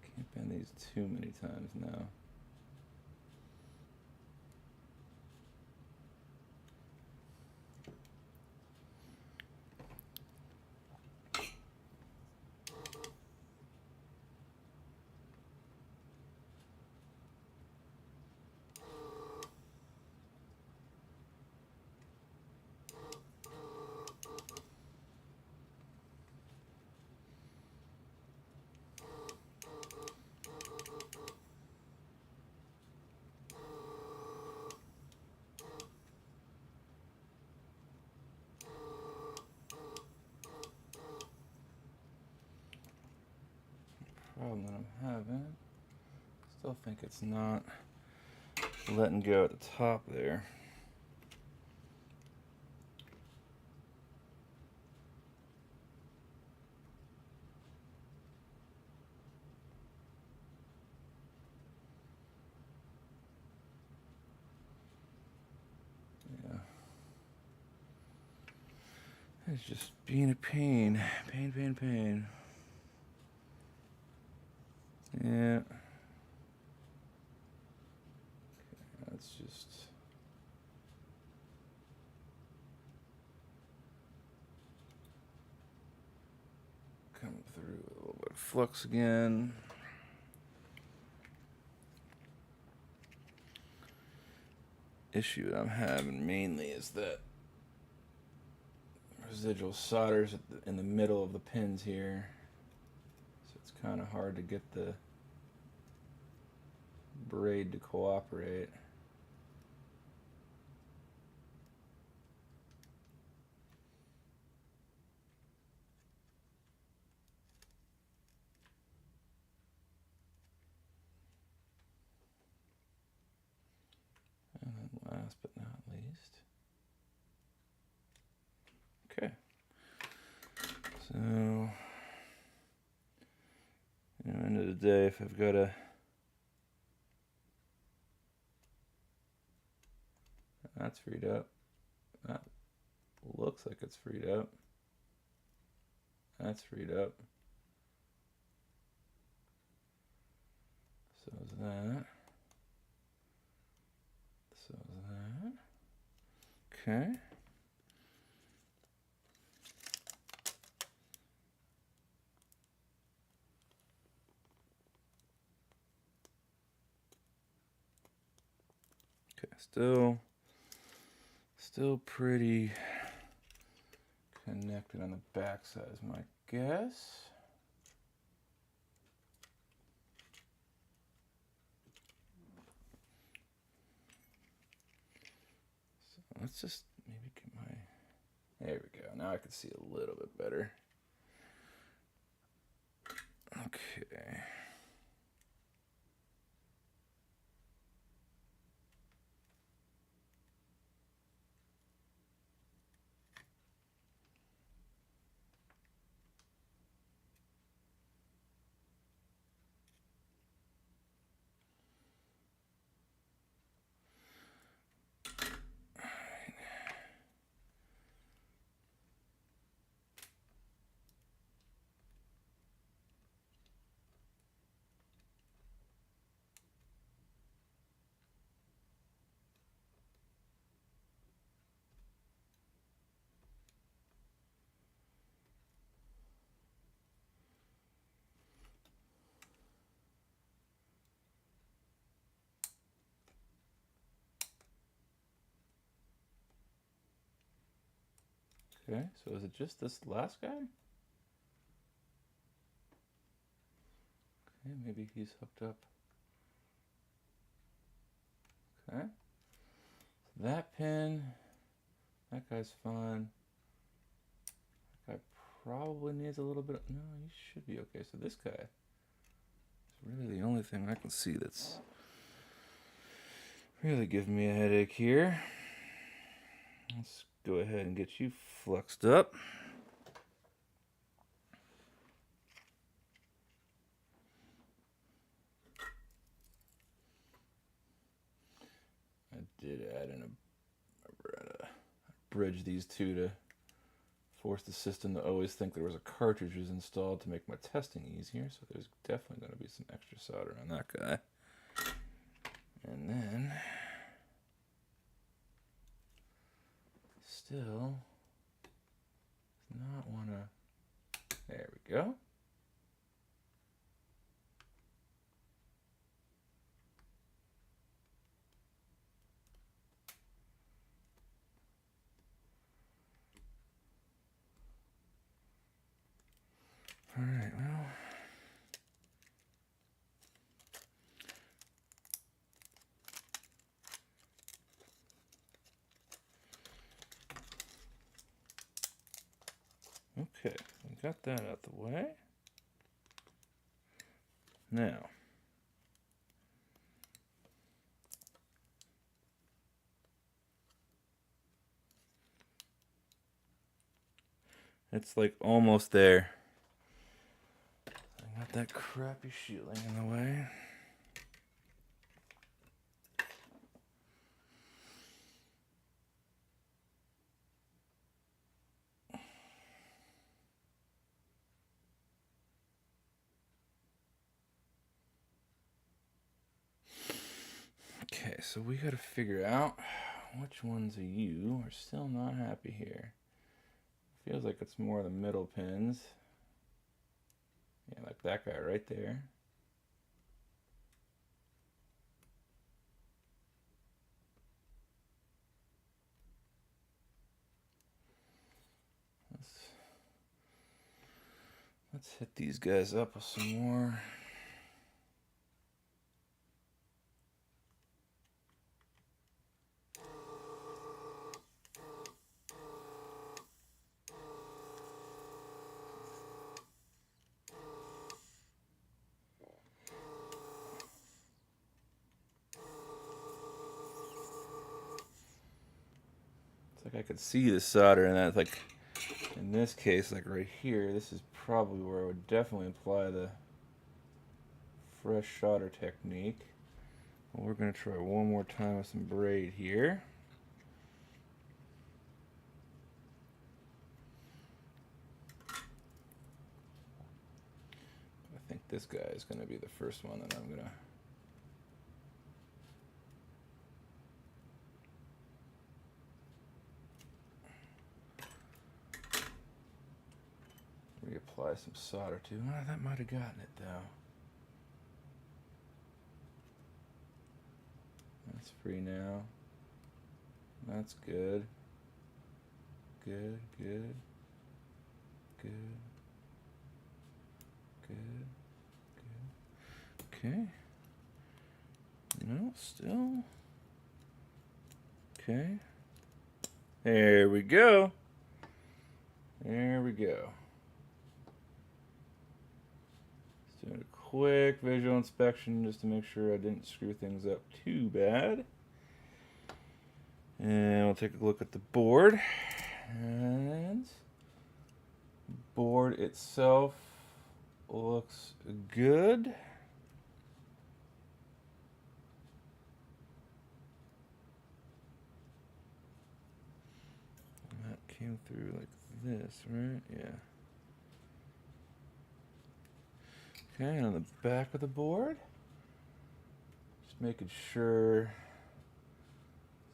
Can't bend these too many times now. problem that I'm having. Still think it's not letting go at the top there. Yeah. It's just being a pain. Pain. Yeah. That's just... come through a little bit of flux again. Issue that I'm having mainly is that residual solder's in the middle of the pins here, so it's kind of hard to get the braid to cooperate. And then last but not least, okay, so end of the day, if I've got a... that's freed up. That looks like it's freed up. That's freed up. So is that. So is that. Okay. Okay, still pretty connected on the back side is my guess. So let's just maybe get my... there we go. Now I can see a little bit better. Okay. Okay, so is it just this last guy? Okay, maybe he's hooked up. Okay. So that pin, that guy's fine. That guy probably needs a little bit of... no, he should be okay. So this guy is really the only thing I can see that's really giving me a headache here. Let's go ahead and get you fluxed up. I did add in a bridge these two to force the system to always think there was a cartridge was installed to make my testing easier. So there's definitely going to be some extra solder on that guy. And then still does not want to... there we go. All right, well, okay, we got that out the way. Now, it's like almost there. I got that crappy shielding in the way. Okay, so we gotta figure out which ones of you are still not happy here. Feels like it's more the middle pins. Yeah, like that guy right there. Let's hit these guys up with some more. It's like I could see the solder, and that's like, in this case, like right here, this is probably where I would definitely apply the fresh solder technique. Well, we're going to try one more time with some braid here. I think this guy is going to be the first one that I'm going to reapply some solder to. Oh, that might have gotten it though. That's free now. That's good. Good, good, good, good, good. Okay. No, still. Okay. There we go. There we go. Just doing a quick visual inspection just to make sure I didn't screw things up too bad. And we'll take a look at the board. And board itself looks good. And that came through like this, right? Yeah. Okay, and on the back of the board, just making sure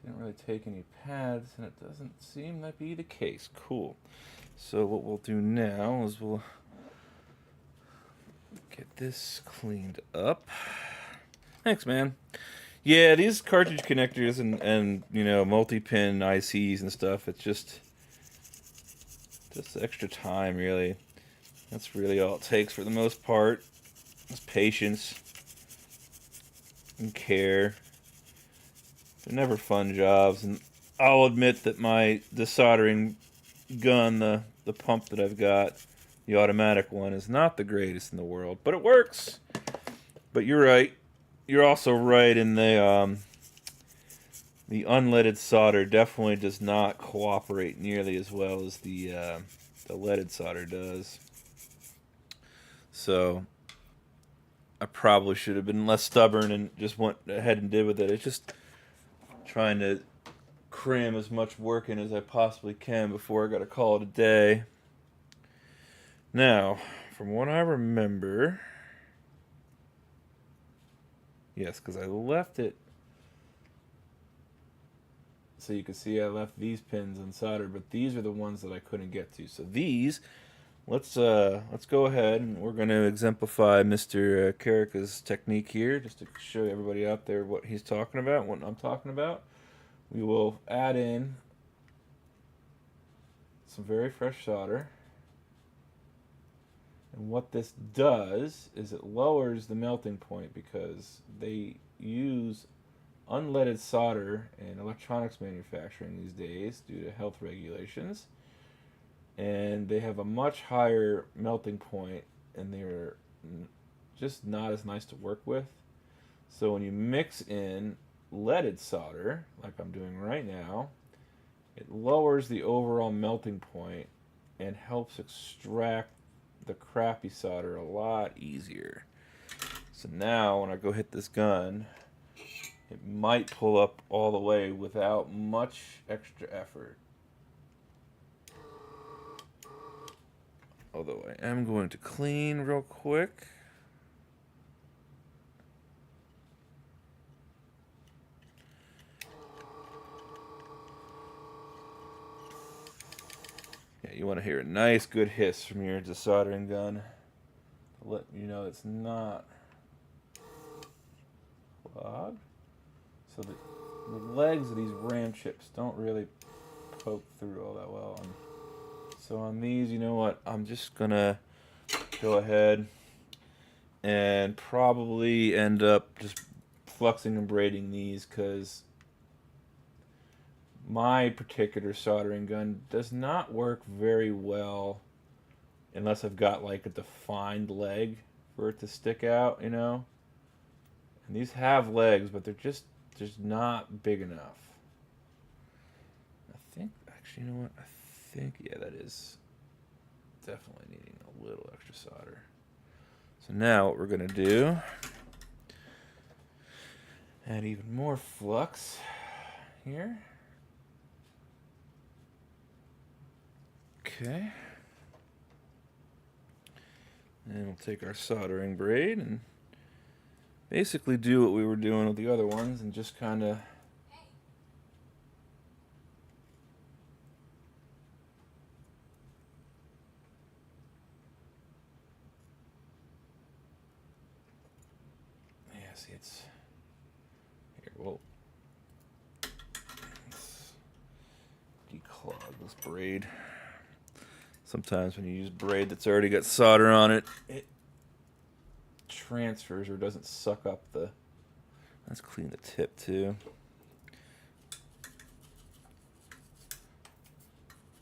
didn't really take any pads, and it doesn't seem to be the case. Cool. So what we'll do now is we'll get this cleaned up. Thanks, man. Yeah, these cartridge connectors and you know, multi-pin ICs and stuff, it's just extra time, really. That's really all it takes for the most part. It's patience and care. They're never fun jobs, and I'll admit that my desoldering gun, the pump that I've got, the automatic one, is not the greatest in the world, but it works. But you're right. You're also right in the unleaded solder definitely does not cooperate nearly as well as the leaded solder does. So I probably should have been less stubborn and just went ahead and did with it. It's just trying to cram as much work in as I possibly can before I got to call it a day. Now, from what I remember, yes, because I left it so you can see I left these pins unsoldered, but these are the ones that I couldn't get to. So these, let's go ahead and we're going to exemplify Mr. Carrica's technique here, just to show everybody out there what he's talking about, what I'm talking about. We will add in some very fresh solder. And what this does is it lowers the melting point because they use unleaded solder in electronics manufacturing these days due to health regulations. And they have a much higher melting point, and they're just not as nice to work with. So when you mix in leaded solder, like I'm doing right now, it lowers the overall melting point and helps extract the crappy solder a lot easier. So now when I go hit this gun, it might pull up all the way without much extra effort. Although I am going to clean real quick. Yeah, you want to hear a nice good hiss from your desoldering gun to let you know it's not clogged. So the legs of these ram chips don't really poke through all that well. And so on these, you know what? I'm just gonna go ahead and probably end up just fluxing and braiding these because my particular soldering gun does not work very well unless I've got like a defined leg for it to stick out, you know? And these have legs, but they're just not big enough. I think, actually, you know what? I think, yeah, that is definitely needing a little extra solder. So now what we're going to do, add even more flux here. Okay. And we'll take our soldering braid and basically do what we were doing with the other ones and just kind of see, it's here. Well, let's declog this braid. Sometimes when you use braid that's already got solder on it, it transfers or doesn't suck up the. Let's clean the tip too.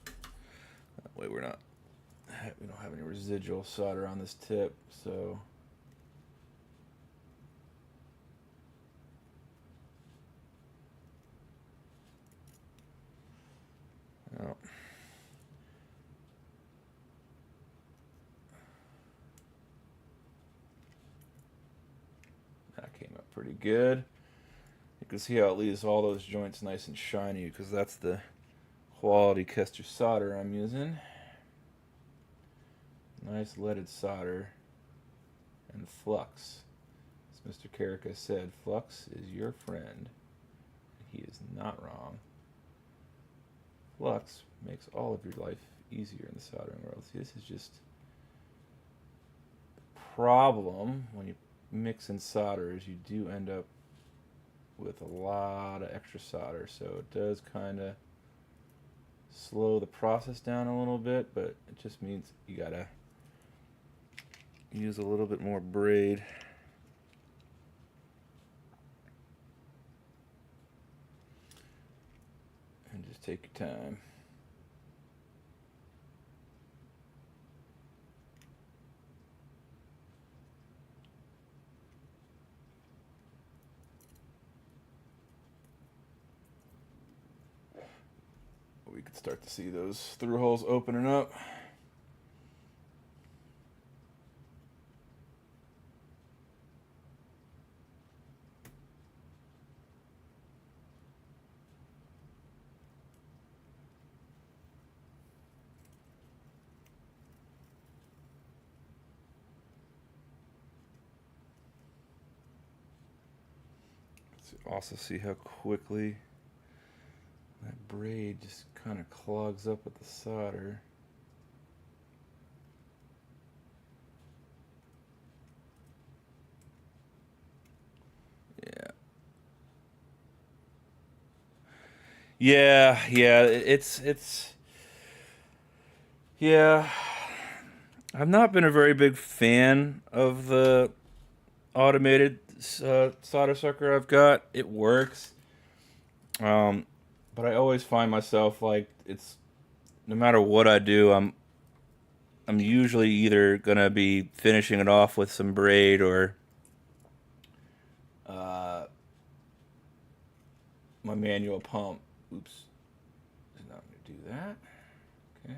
That way we don't have any residual solder on this tip, so. Oh. That came up pretty good. You can see how it leaves all those joints nice and shiny because that's the quality Kester solder I'm using. Nice leaded solder and flux. As Mr. Karika said, flux is your friend. He is not wrong. Flux makes all of your life easier in the soldering world. See, this is just the problem when you mix in solder is you do end up with a lot of extra solder, so it does kind of slow the process down a little bit, but it just means you gotta use a little bit more braid. And just take your time. We could start to see those through holes opening up. Also see how quickly that braid just kind of clogs up with the solder. Yeah, it's yeah. I've not been a very big fan of the automated solder sucker I've got. It works, but I always find myself like it's no matter what I do, I'm usually either gonna be finishing it off with some braid or my manual pump. Oops, did not mean to do that. Okay,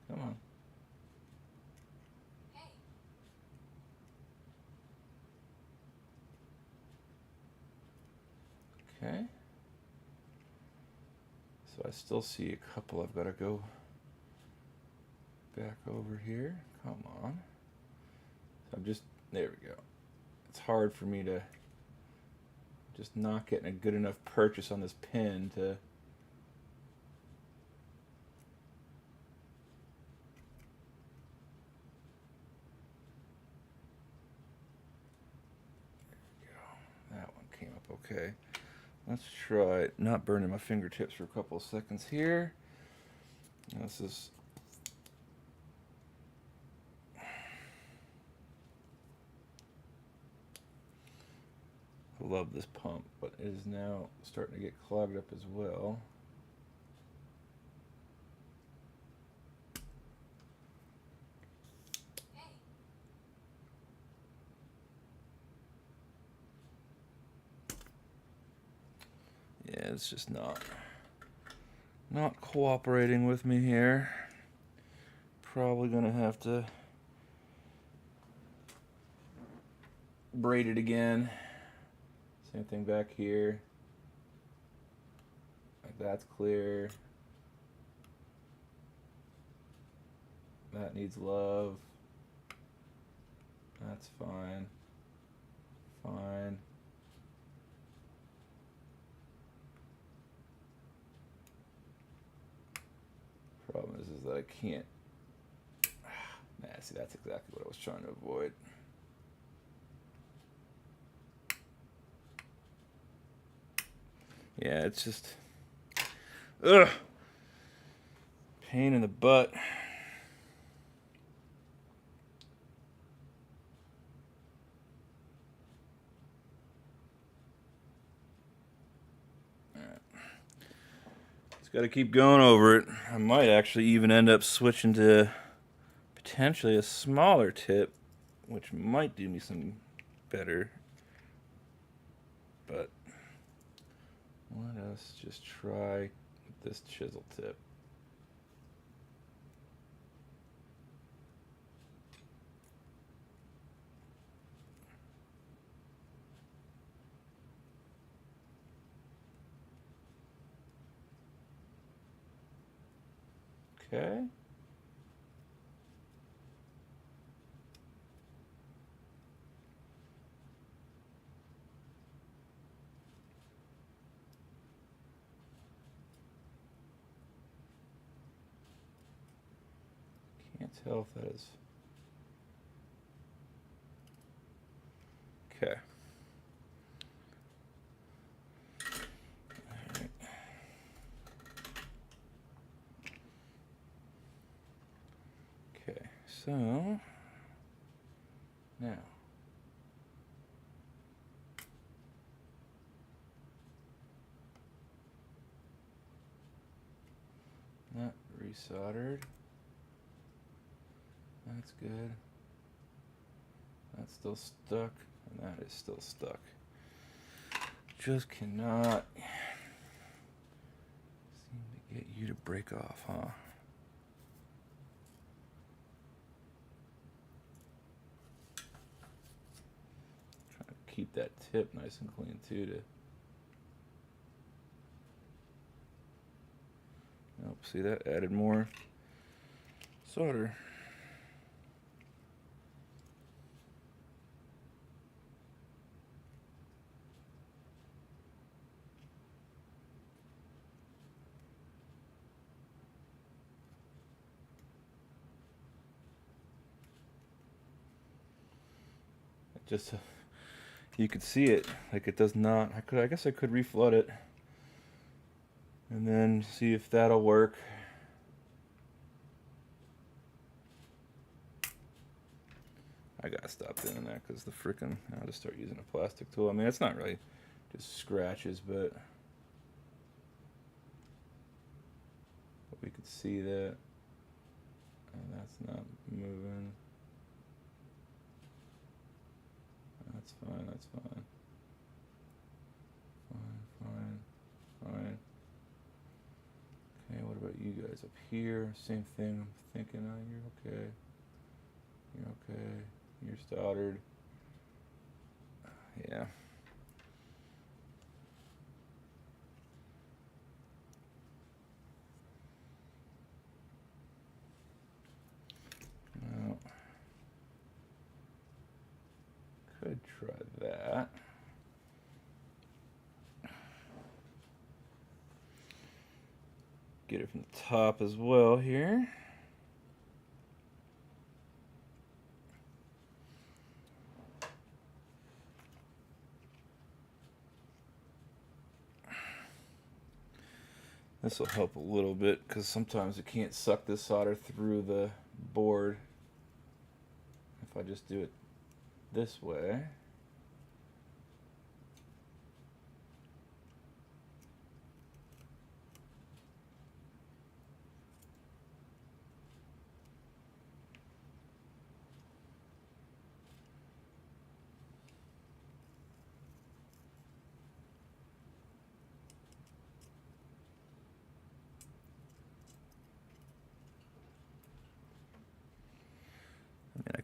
come on. Okay. So I still see a couple I've got to go back over here. Come on. So I'm just, there we go. It's hard for me to, just not getting a good enough purchase on this pin to, that one came up okay. Let's try not burning my fingertips for a couple of seconds here. This is, I love this pump, but it is now starting to get clogged up as well. Yeah, it's just not cooperating with me here. Probably gonna have to braid it again. Same thing back here. Like that's clear. That needs love. That's fine. Fine. Problem is that I can't. Nah, see, that's exactly what I was trying to avoid. Yeah, it's just, ugh, pain in the butt. Just got to keep going over it. I might actually even end up switching to potentially a smaller tip, which might do me some better. But let us just try this chisel tip. Okay. Can't tell if that is. Okay. Alright. Okay, so now not resoldered. That's good. That's still stuck, and that is still stuck. Just cannot seem to get you to break off, huh? Trying to keep that tip nice and clean too. Nope, see that added more solder. Just you could see it, like it does not. I guess I could reflood it and then see if that'll work. I gotta stop doing that because the frickin' I'll just start using a plastic tool. I mean, it's not really just scratches, but we could see that And that's not moving. That's fine, that's fine. Fine. Okay, what about you guys up here? Same thing, I'm thinking, oh, you're okay. You're okay. You're soldered. Yeah. Well, could try that. Get it from the top as well here. This will help a little bit because sometimes it can't suck this solder through the board. If I just do it this way. I mean, I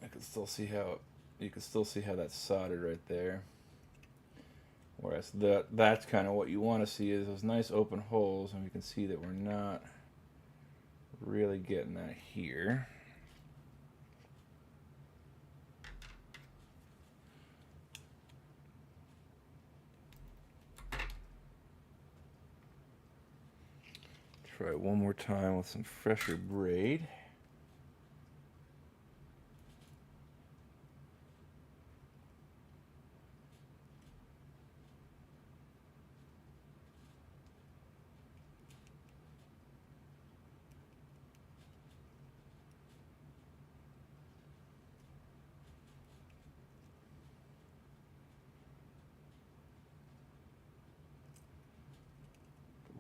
can still see how you can still see how that's soldered right there. Whereas that's kind of what you want to see is those nice open holes, and we can see that we're not really getting that here. Try it one more time with some fresher braid.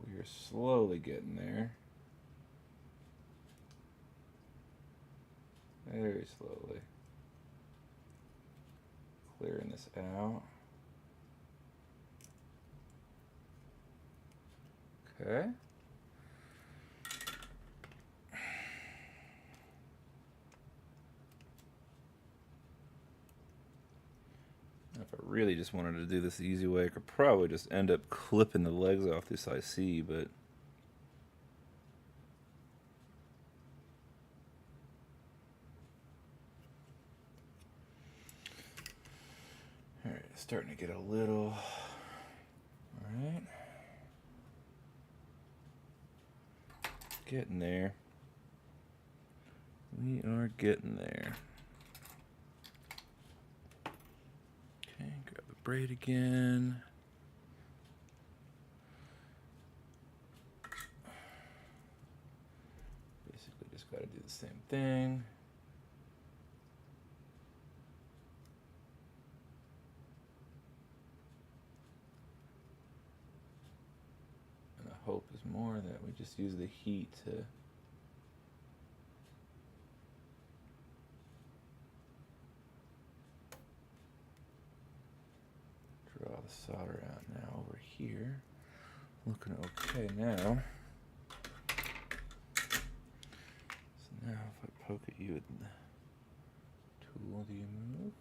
We're slowly getting there. Very slowly. Clearing this out. Okay. If I really just wanted to do this the easy way, I could probably just end up clipping the legs off this IC, but alright, it's starting to get a little. Alright. Getting there. We are getting there. Okay, grab the braid again. Basically just got to do the same thing. And the hope is more that we just use the heat to draw the solder out now over here. Looking okay now. So now if I poke at you with the tool, do you move?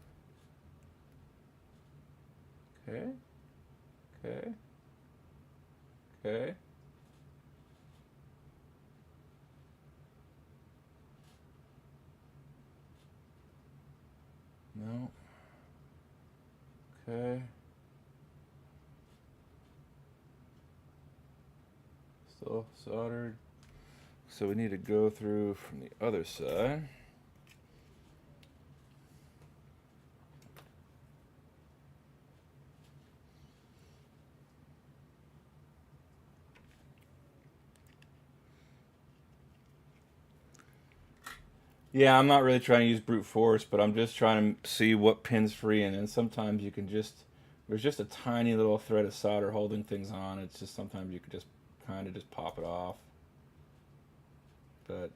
Okay. Okay. Okay. No. Okay. Still soldered. So we need to go through from the other side. Yeah, I'm not really trying to use brute force, but I'm just trying to see what pin's free, and sometimes you can just, there's just a tiny little thread of solder holding things on. It's just sometimes you can just kind of just pop it off. but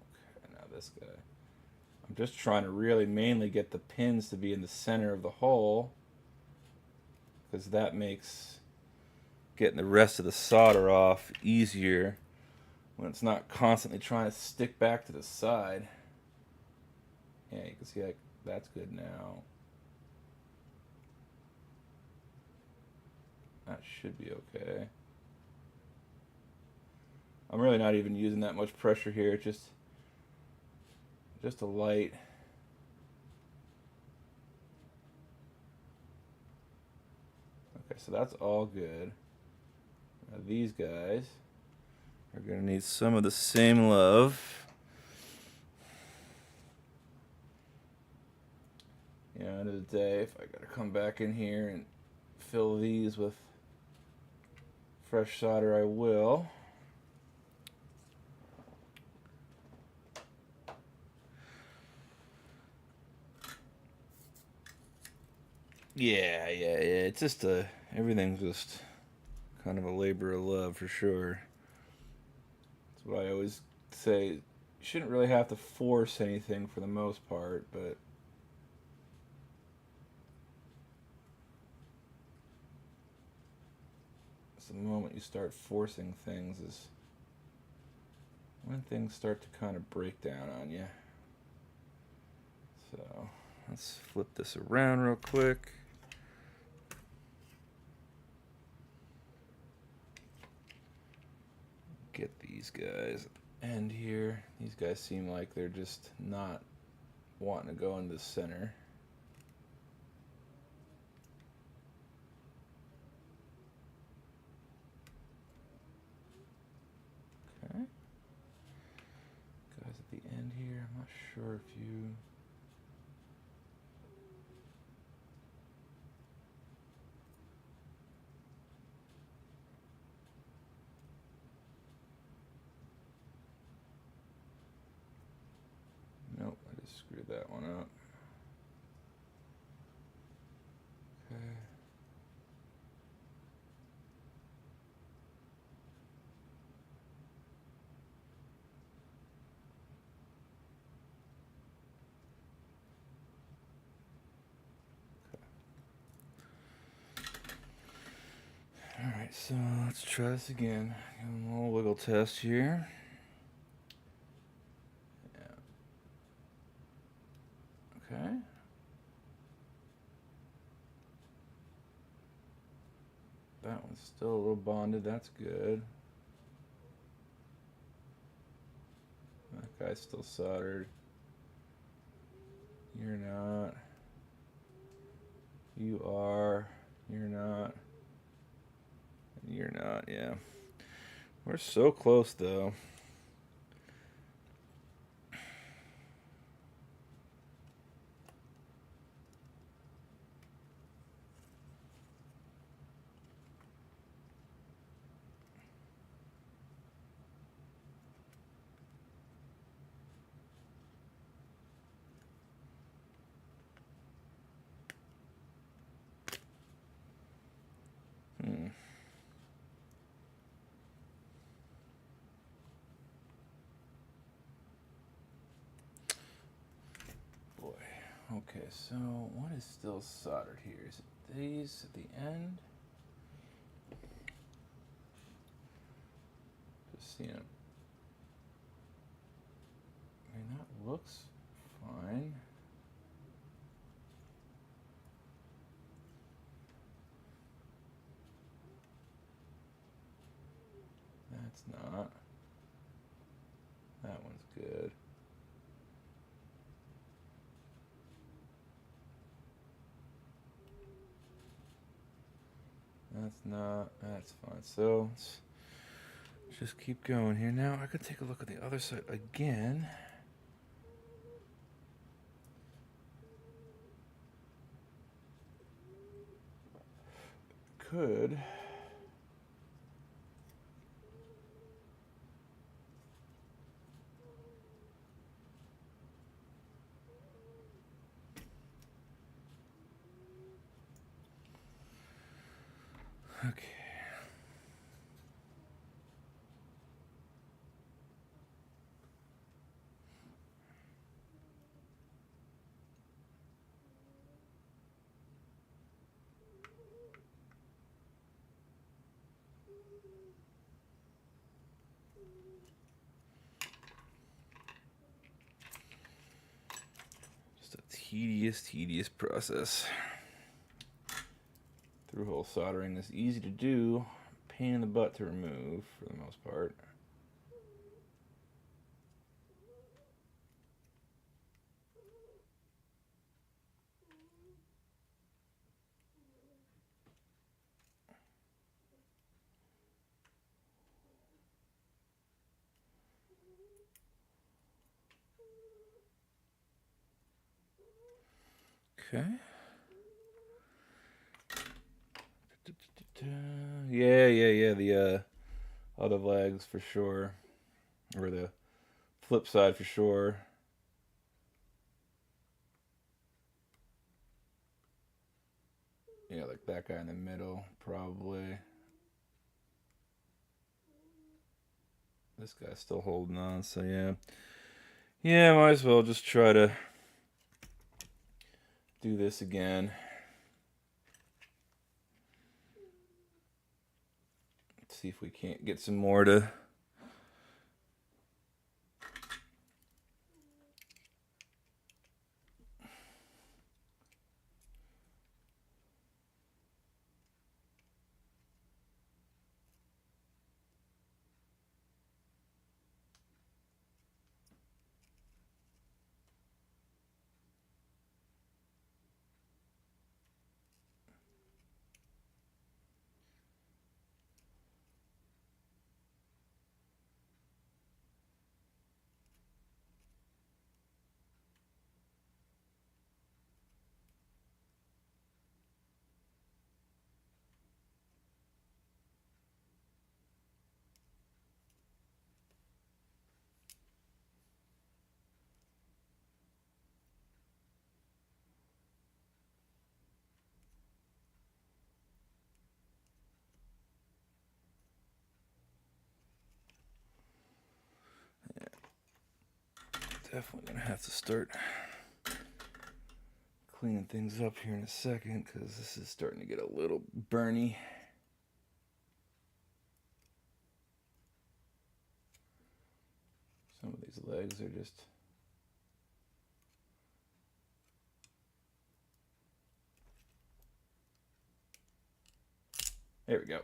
okay, now this guy. I'm just trying to really mainly get the pins to be in the center of the hole, because that makes getting the rest of the solder off easier when it's not constantly trying to stick back to the side. Yeah, you can see that's good now. That should be okay. I'm really not even using that much pressure here, just a light. Okay, so that's all good. Now these guys are gonna need some of the same love. You know, end of the day, if I gotta come back in here and fill these with fresh solder, I will. Yeah. It's just everything's just kind of a labor of love for sure. That's what I always say. You shouldn't really have to force anything for the most part, but it's the moment you start forcing things is when things start to kind of break down on you. So let's flip this around real quick. Get these guys end here. These guys seem like they're just not wanting to go into the center. Okay. Guys at the end here, I'm not sure if you... Nope, I just screwed that one up. Okay. Alright, so let's try this again. Give them a little wiggle test here. Yeah. Okay. That one's still a little bonded, that's good. That guy's still soldered. You're not. You are. You're not. And you're not, yeah. We're so close though. Boy. Okay, so what is still soldered here? Is it these at the end? Just seeing it. I mean, that looks fine. That's not. That one's good. That's not. That's fine. So let's just keep going here. Now I could take a look at the other side again. Could. Okay. tedious process. Through-hole soldering is easy to do, pain in the butt to remove for the most part. Okay. Yeah. The other legs for sure, or the flip side for sure. Yeah, like that guy in the middle, probably. This guy's still holding on, so yeah. Yeah, might as well just try to do this again. Let's see if we can't get some more to... Definitely gonna have to start cleaning things up here in a second because this is starting to get a little burny. Some of these legs are just... There we go.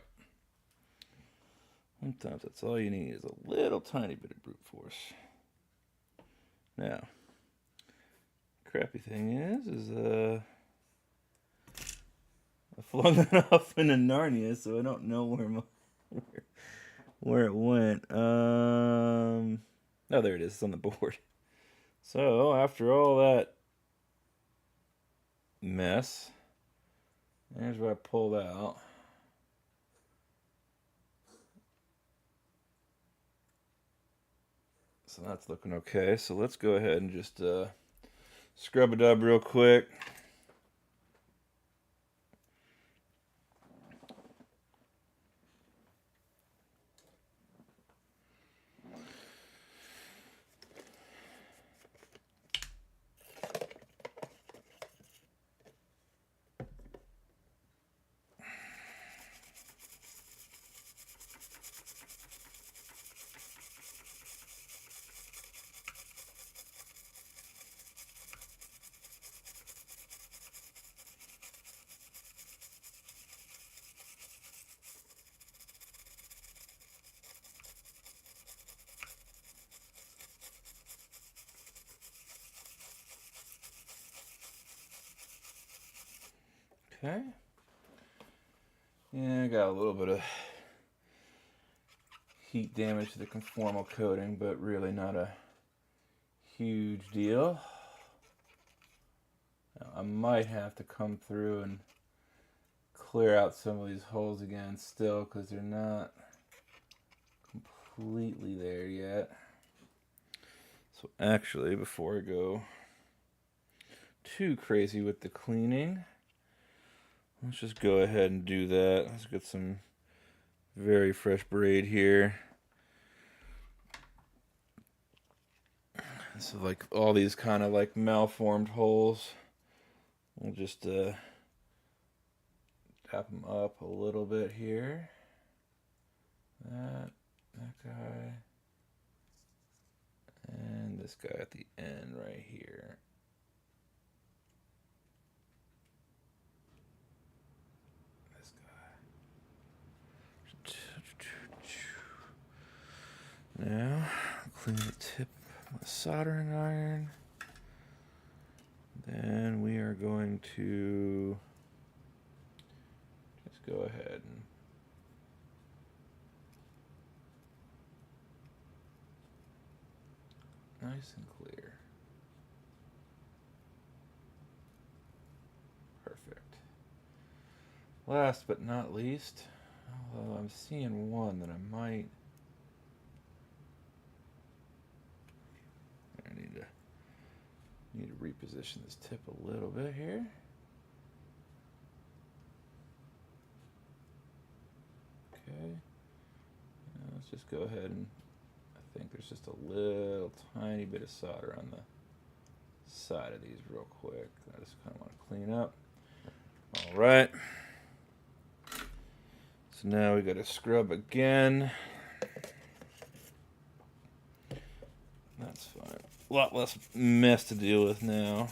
Sometimes that's all you need is a little tiny bit of brute force. Now, crappy thing is I flung it off into Narnia, so I don't know where it went. Oh, there it is. It's on the board. So after all that mess, there's what I pulled out. So that's looking okay. So let's go ahead and just scrub it up real quick. Okay. Yeah, I got a little bit of heat damage to the conformal coating, but really not a huge deal. Now, I might have to come through and clear out some of these holes again still because they're not completely there yet. So actually, before I go too crazy with the cleaning, let's just go ahead and do that. Let's get some very fresh braid here. So like all these kind of like malformed holes, we'll just tap them up a little bit here. That guy, and this guy at the end right here. clean the tip with a soldering iron. Then we are going to just go ahead and nice and clear. Perfect. Last but not least, although I'm seeing one that I might. I need to reposition this tip a little bit here. Okay. Now let's just go ahead and I think there's just a little tiny bit of solder on the side of these real quick. I just kind of want to clean up. All right. So now we got to scrub again. That's fine. A lot less mess to deal with now.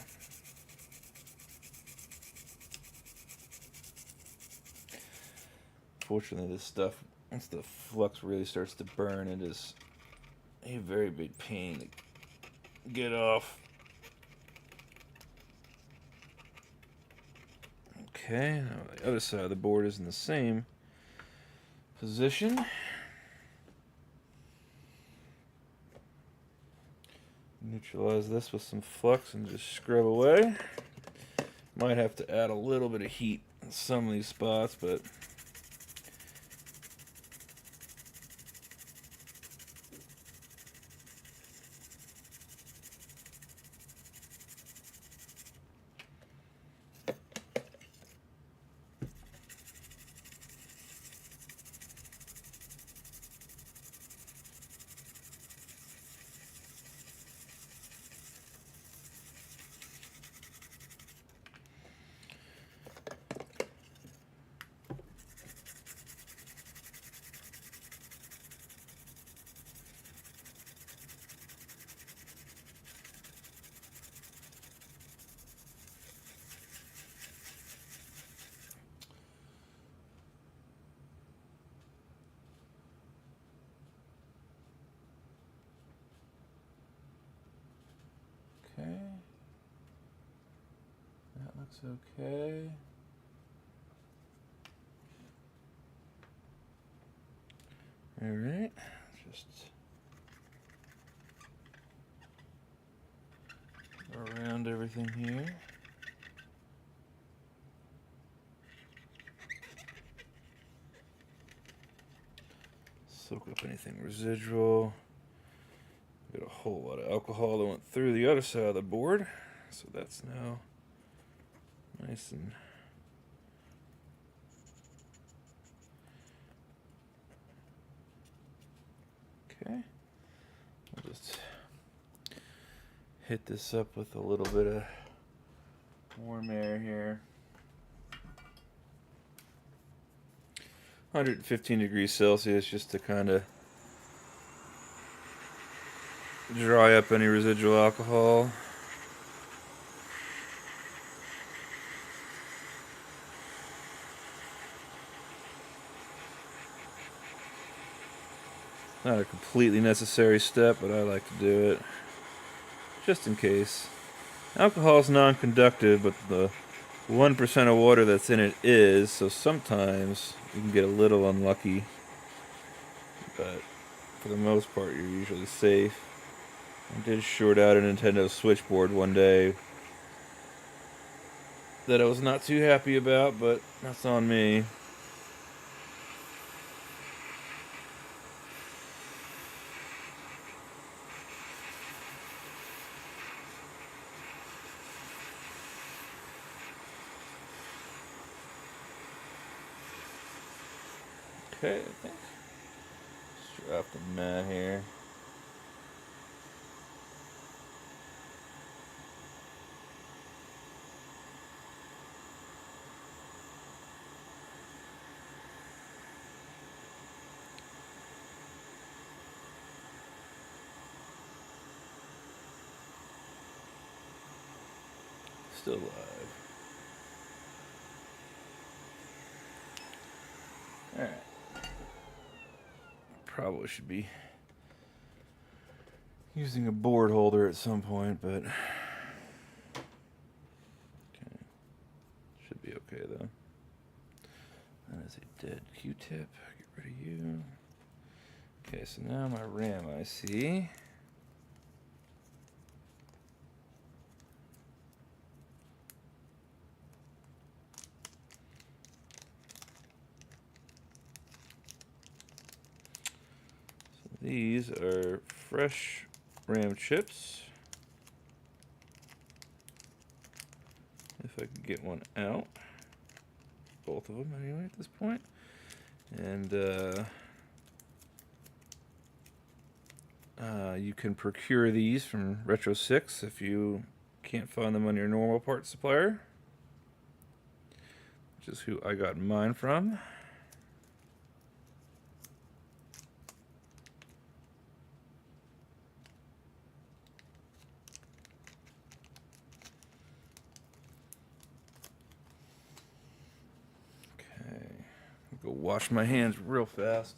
Fortunately, this stuff, once the flux really starts to burn, it is a very big pain to get off. Okay, now the other side of the board is in the same position. Neutralize this with some flux and just scrub away. Might have to add a little bit of heat in some of these spots, but okay. That looks okay. All right, just around everything here. Soak up anything residual. Got a whole lot of alcohol that went through the other side of the board, so that's now nice and okay. I'll just hit this up with a little bit of warm air here. 115 degrees Celsius just to kind of dry up any residual alcohol. Not a completely necessary step, but I like to do it just in case. Alcohol is non-conductive, but the 1% of water that's in it is, so sometimes you can get a little unlucky, but for the most part you're usually safe. I did short out a Nintendo Switchboard one day that I was not too happy about, but that's on me. Okay, I think. Just drop the mat here. Still alive. Alright. Probably should be using a board holder at some point, but okay. Should be okay though. That is a dead Q-tip. Get rid of you. Okay, so now my RAM IC. These are fresh RAM chips. If I could get one out. Both of them anyway at this point. And you can procure these from Retro 6 if you can't find them on your normal parts supplier, which is who I got mine from. Okay, I'll go wash my hands real fast.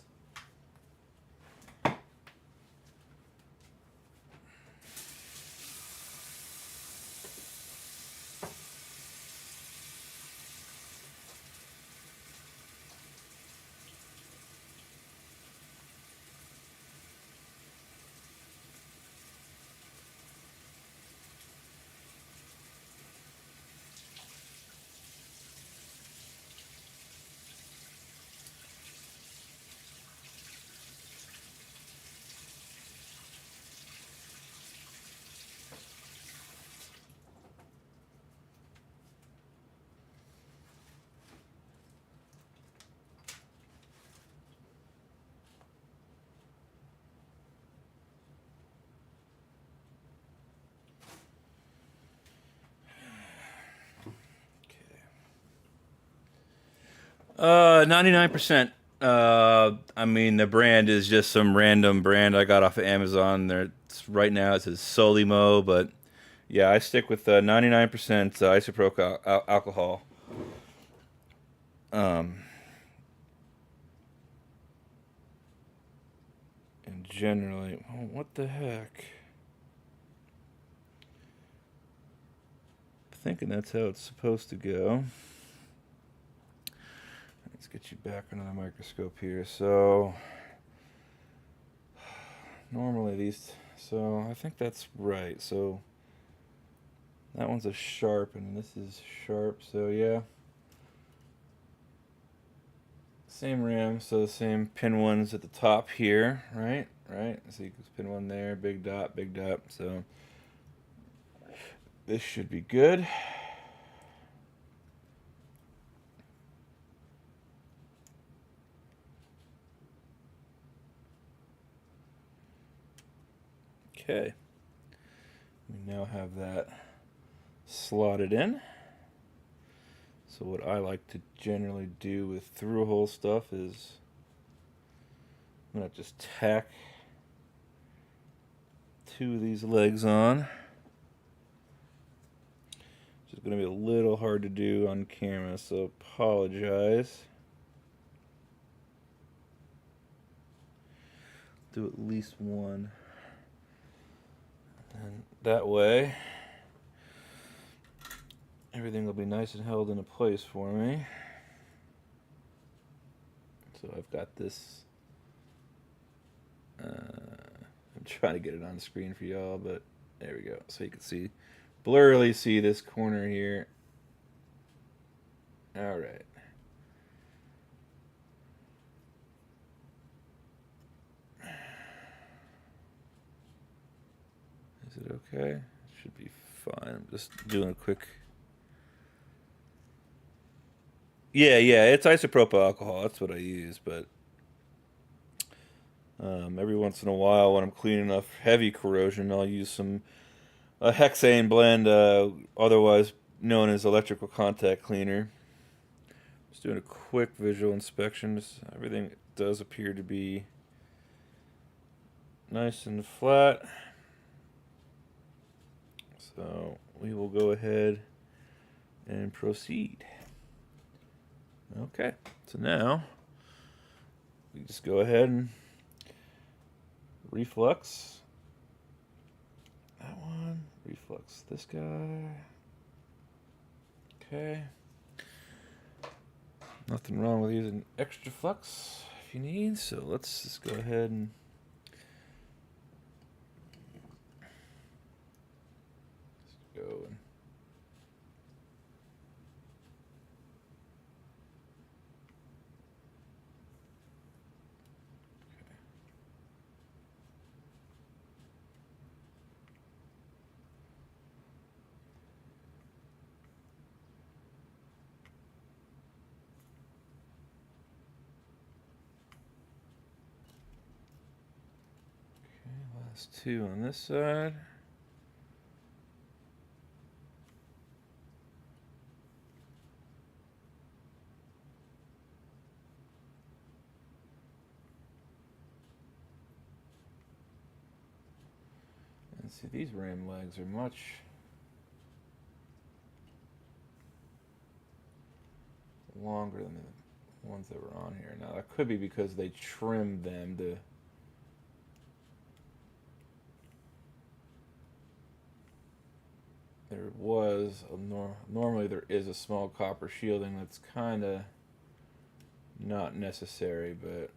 Okay. 99%. I mean, the brand is just some random brand I got off of Amazon. Right now it says Solimo, but yeah, I stick with 99% isopropyl alcohol. And generally, oh, what the heck? Thinking that's how it's supposed to go. Let's get you back under the microscope here. So normally these, so I think that's right. So that one's a sharp and this is sharp. So yeah, same RAM. So the same pin ones at the top here, right? Right. So you can pin one there, big dot, big dot. So this should be good. Okay, we now have that slotted in. So what I like to generally do with through-hole stuff is I'm going to just tack two of these legs on. It's going to be a little hard to do on camera, so apologize. Do at least one. And that way, everything will be nice and held into place for me. So I've got this. I'm trying to get it on the screen for y'all, but there we go. So you can see, blurrily see this corner here. All right. Is it okay? It should be fine. I'm just doing a quick. Yeah, it's isopropyl alcohol. That's what I use, but every once in a while when I'm cleaning off heavy corrosion, I'll use a hexane blend, otherwise known as electrical contact cleaner. Just doing a quick visual inspection. Everything does appear to be nice and flat. So we will go ahead and proceed. Okay, so now we just go ahead and reflux Reflex this guy. Okay. Nothing wrong with using extra flux if you need, so let's just go ahead and just go and last two on this side. And see, these ram legs are much longer than the ones that were on here. Now that could be because they trimmed them to there was normally there is a small copper shielding that's kind of not necessary, but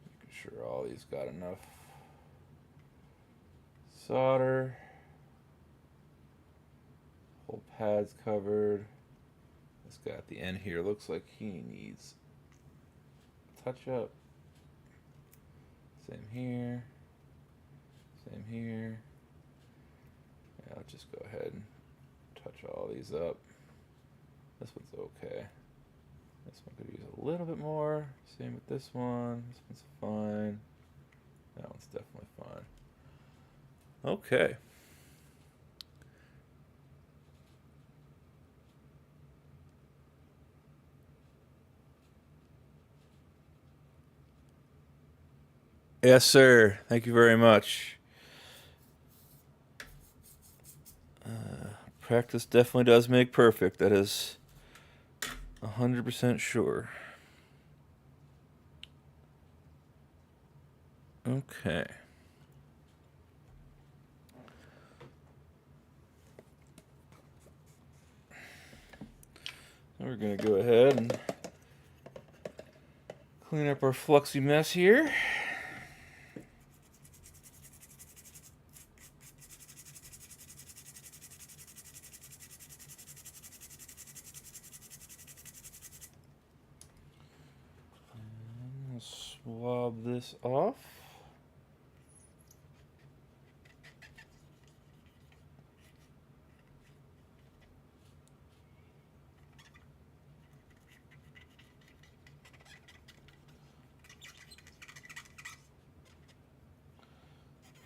making sure all these got enough solder. Whole pad's covered. This guy at the end here looks like he needs a touch up. Same here. Same here. Yeah, I'll just go ahead and touch all these up. This one's okay. This one could use a little bit more. Same with this one. This one's fine. That one's definitely fine. Okay. Yes, sir. Thank you very much. Practice definitely does make perfect. That is 100% sure. Okay. We're going to go ahead and clean up our fluxy mess here. Swab this off.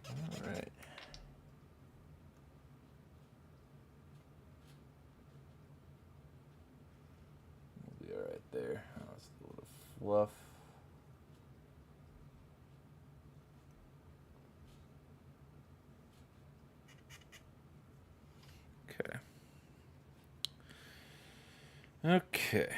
All right. We'll be all right there. That's a little fluff. Okay.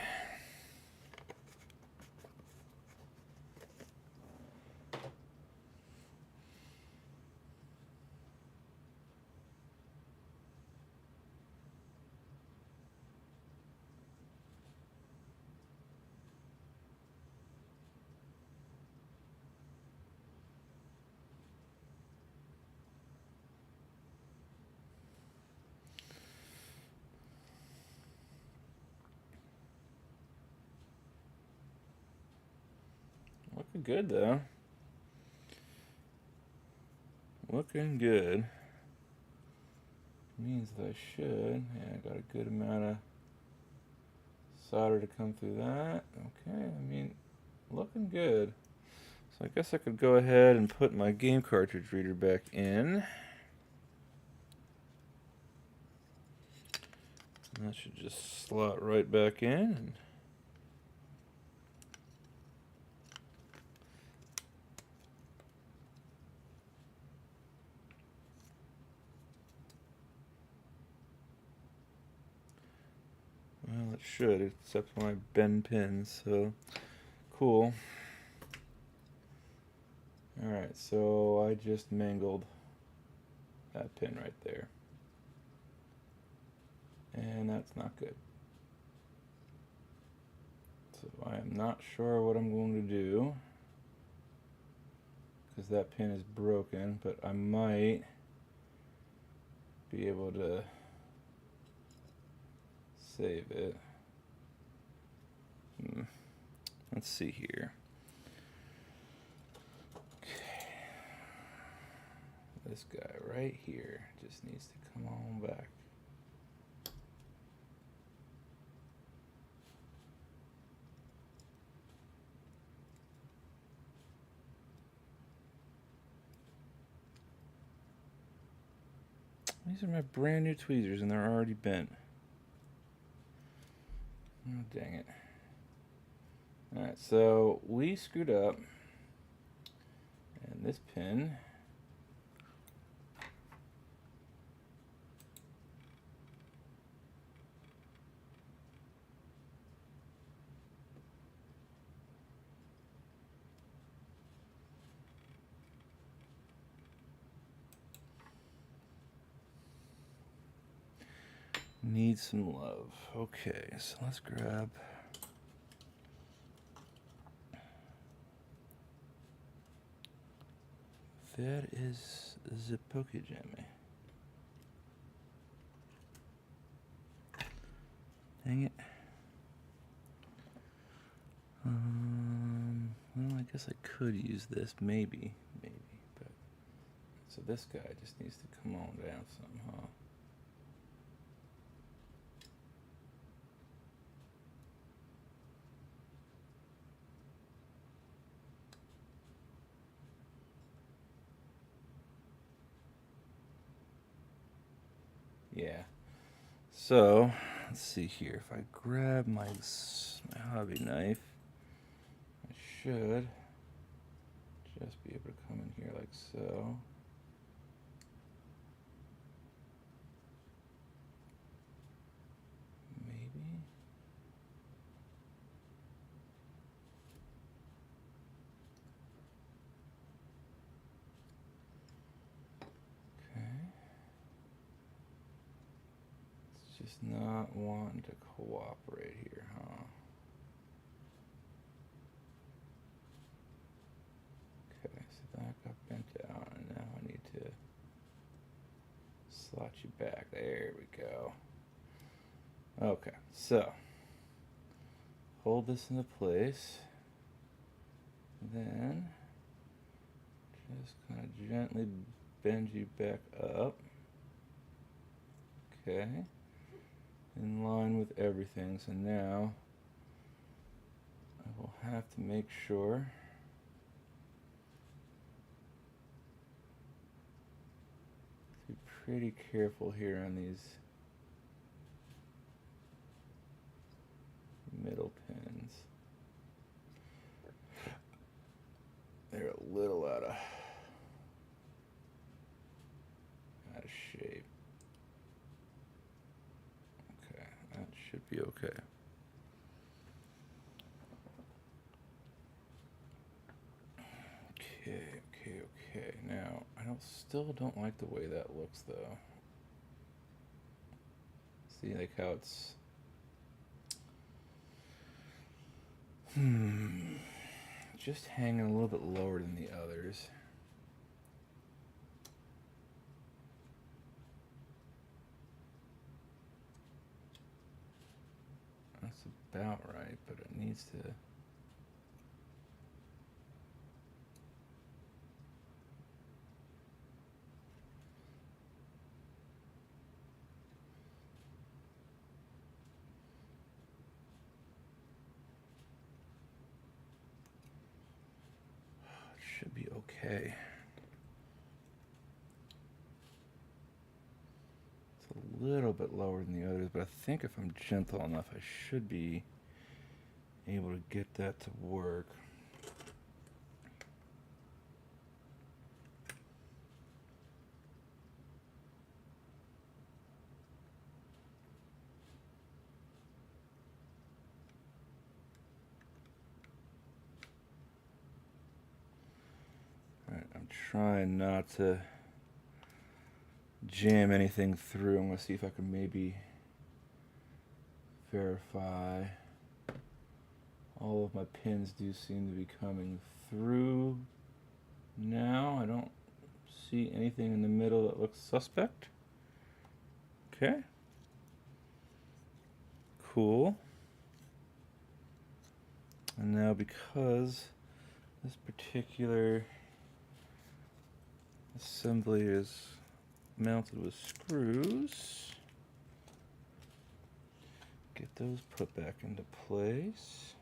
Looking good though. Looking good. Means that I should. Yeah, I got a good amount of solder to come through that. Okay, I mean, looking good. So I guess I could go ahead and put my game cartridge reader back in. And that should just slot right back in. Well, it should, except for my bend pins, so cool. Alright, so I just mangled that pin right there. And that's not good. So I am not sure what I'm going to do, because that pin is broken, but I might be able to save it. Let's see here. Okay. This guy right here just needs to come on back. These are my brand new tweezers and they're already bent. Oh, dang it. Alright, so we screwed up. And this pin needs some love. Okay, so let's grab that is the Poke Jammy. Dang it. Well, I guess I could use this, maybe, but so this guy just needs to come on down somehow. Yeah. So let's see here. If I grab my hobby knife, I should just be able to come in here like so. Maybe. Okay. It's just not wanting to cooperate here, huh? Okay, so that got bent out, and now I need to slot you back. There we go. Okay, so hold this into place, then just kind of gently bend you back up. Okay, in line with everything. So now I will have to make sure to be pretty careful here on these middle pins. They're a little out of shape. Okay, that should be okay. Okay. Now, I still don't like the way that looks, though. See, like how it's... just hanging a little bit lower than the others. That's about right, but it needs to... should be okay. It's a little bit lower than the others, but I think if I'm gentle enough, I should be able to get that to work. Alright, trying not to jam anything through. I'm going to see if I can maybe verify. All of my pins do seem to be coming through now. I don't see anything in the middle that looks suspect. Okay. Cool. And now because this particular assembly is mounted with screws, get those put back into place.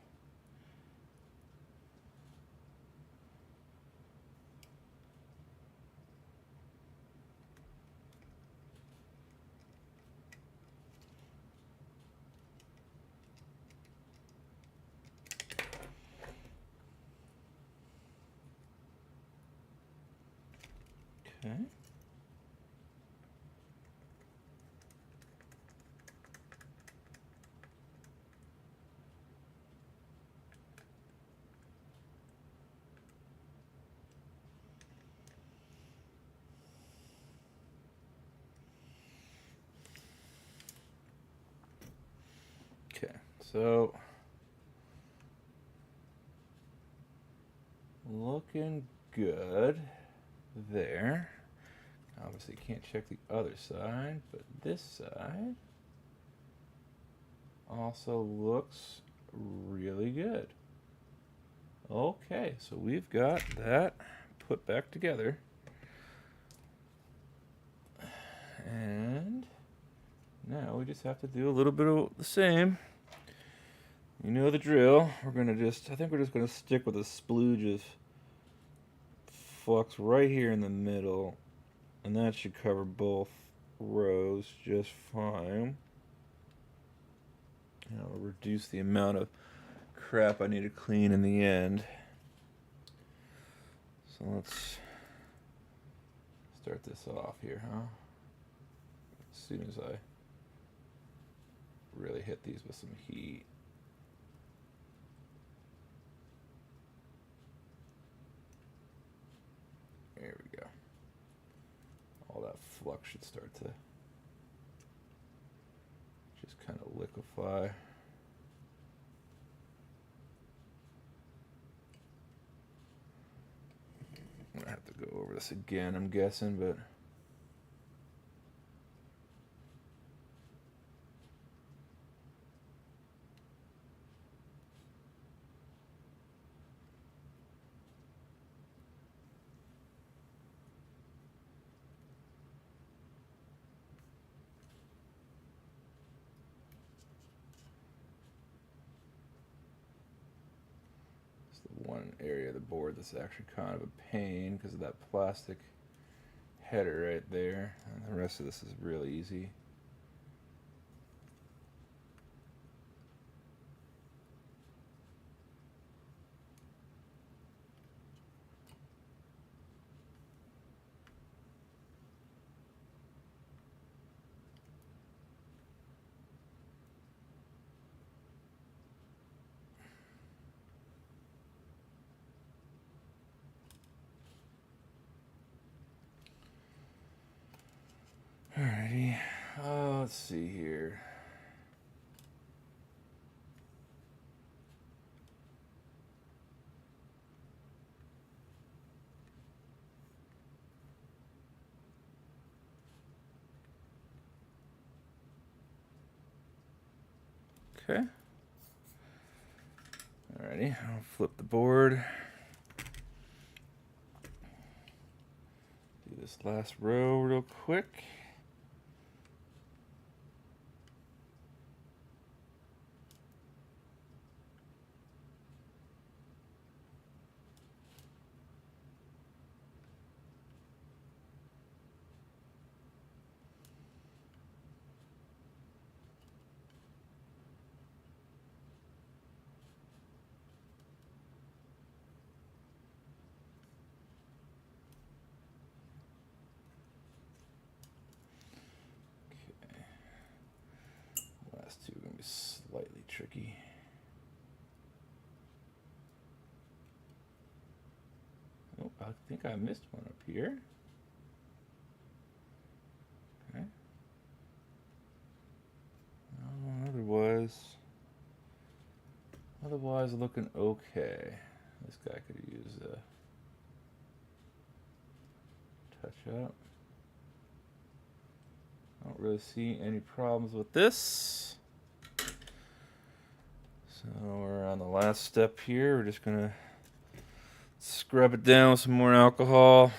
Okay. Okay, so looking good there. Obviously can't check the other side, but this side also looks really good. Okay, so we've got that put back together. And now we just have to do a little bit of the same. You know the drill. I think we're just gonna stick with a splooge of flux right here in the middle, and that should cover both rows just fine. And it'll reduce the amount of crap I need to clean in the end. So let's start this off here, huh? As soon as I really hit these with some heat. There we go. All that flux should start to just kind of liquefy. I'm gonna have to go over this again, I'm guessing, but one area of the board that's actually kind of a pain because of that plastic header right there, and the rest of this is really easy. Alrighty, let's see here. Okay. Alrighty, I'll flip the board. Do this last row real quick. I think I missed one up here. Okay. Otherwise looking okay. This guy could use a touch up. I don't really see any problems with this. So we're on the last step here. We're just gonna scrub it down with some more alcohol.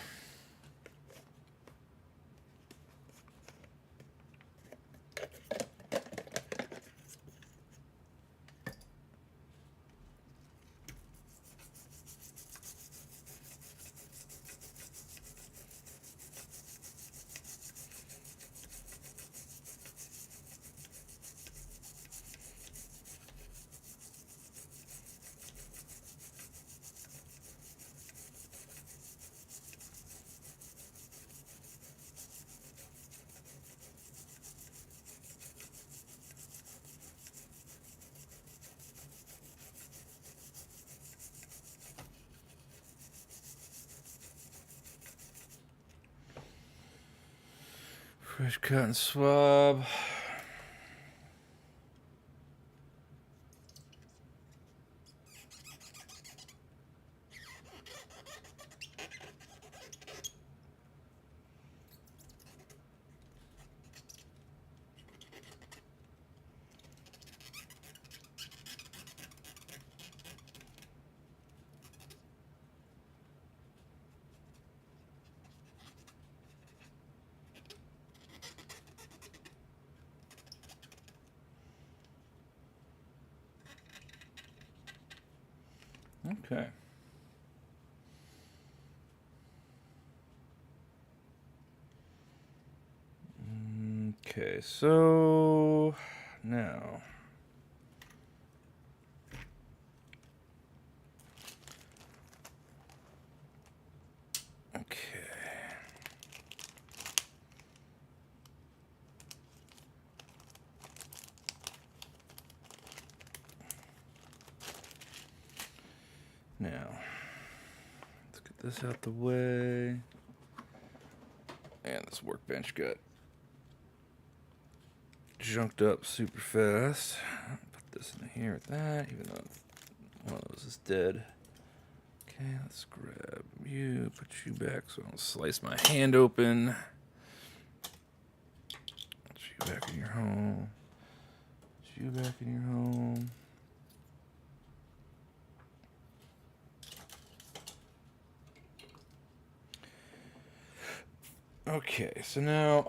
Fresh cotton swab. Okay. Okay, so now. Okay. Now, let's get this out the way. And this workbench got junked up super fast. Put this in here with that, even though one of those is dead. Okay, let's grab you, put you back so I don't slice my hand open. Put you back in your home. Put you back in your home. Okay, so now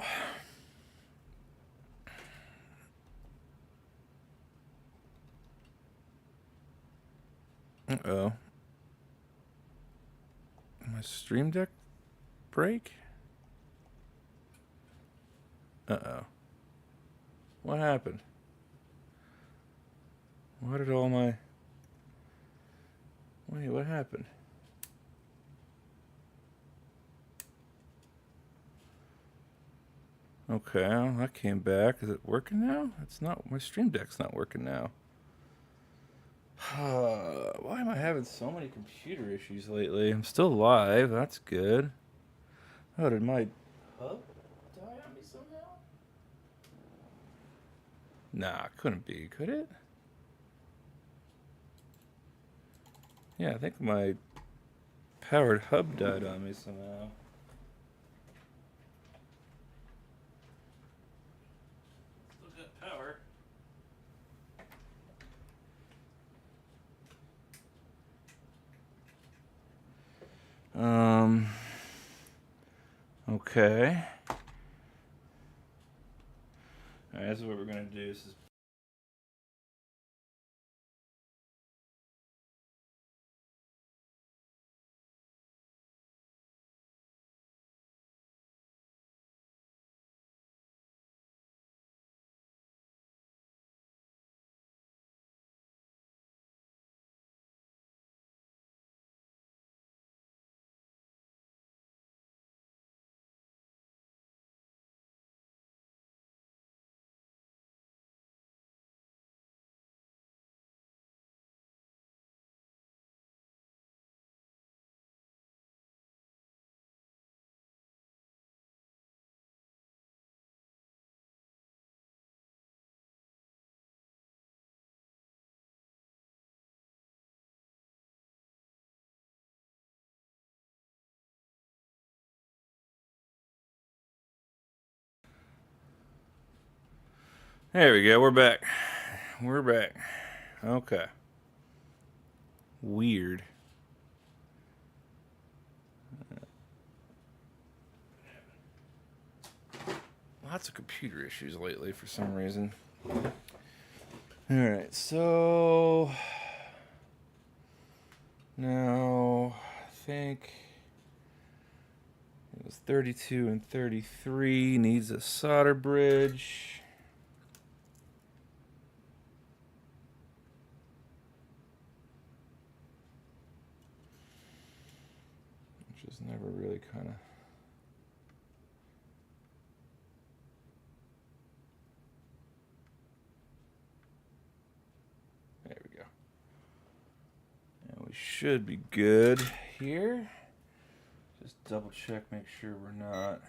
uh-oh. My Stream Deck break? Uh-oh. What happened? Why did all my... Wait, what happened? Okay, well, that came back. Is it working now? It's not. My Stream Deck's not working now. Why am I having so many computer issues lately? I'm still live. That's good. Oh, did my hub die on me somehow? Nah, couldn't be. Could it? Yeah, I think my powered hub died on me somehow. Still got power. Okay. Alright, this is what we're gonna do. This is There we go. We're back. We're back. Okay. Weird. Lots of computer issues lately for some reason. Alright, so now I think it was 32 and 33. Needs a solder bridge. Which is never really kind of... There we go. And we should be good here. Just double check, make sure we're not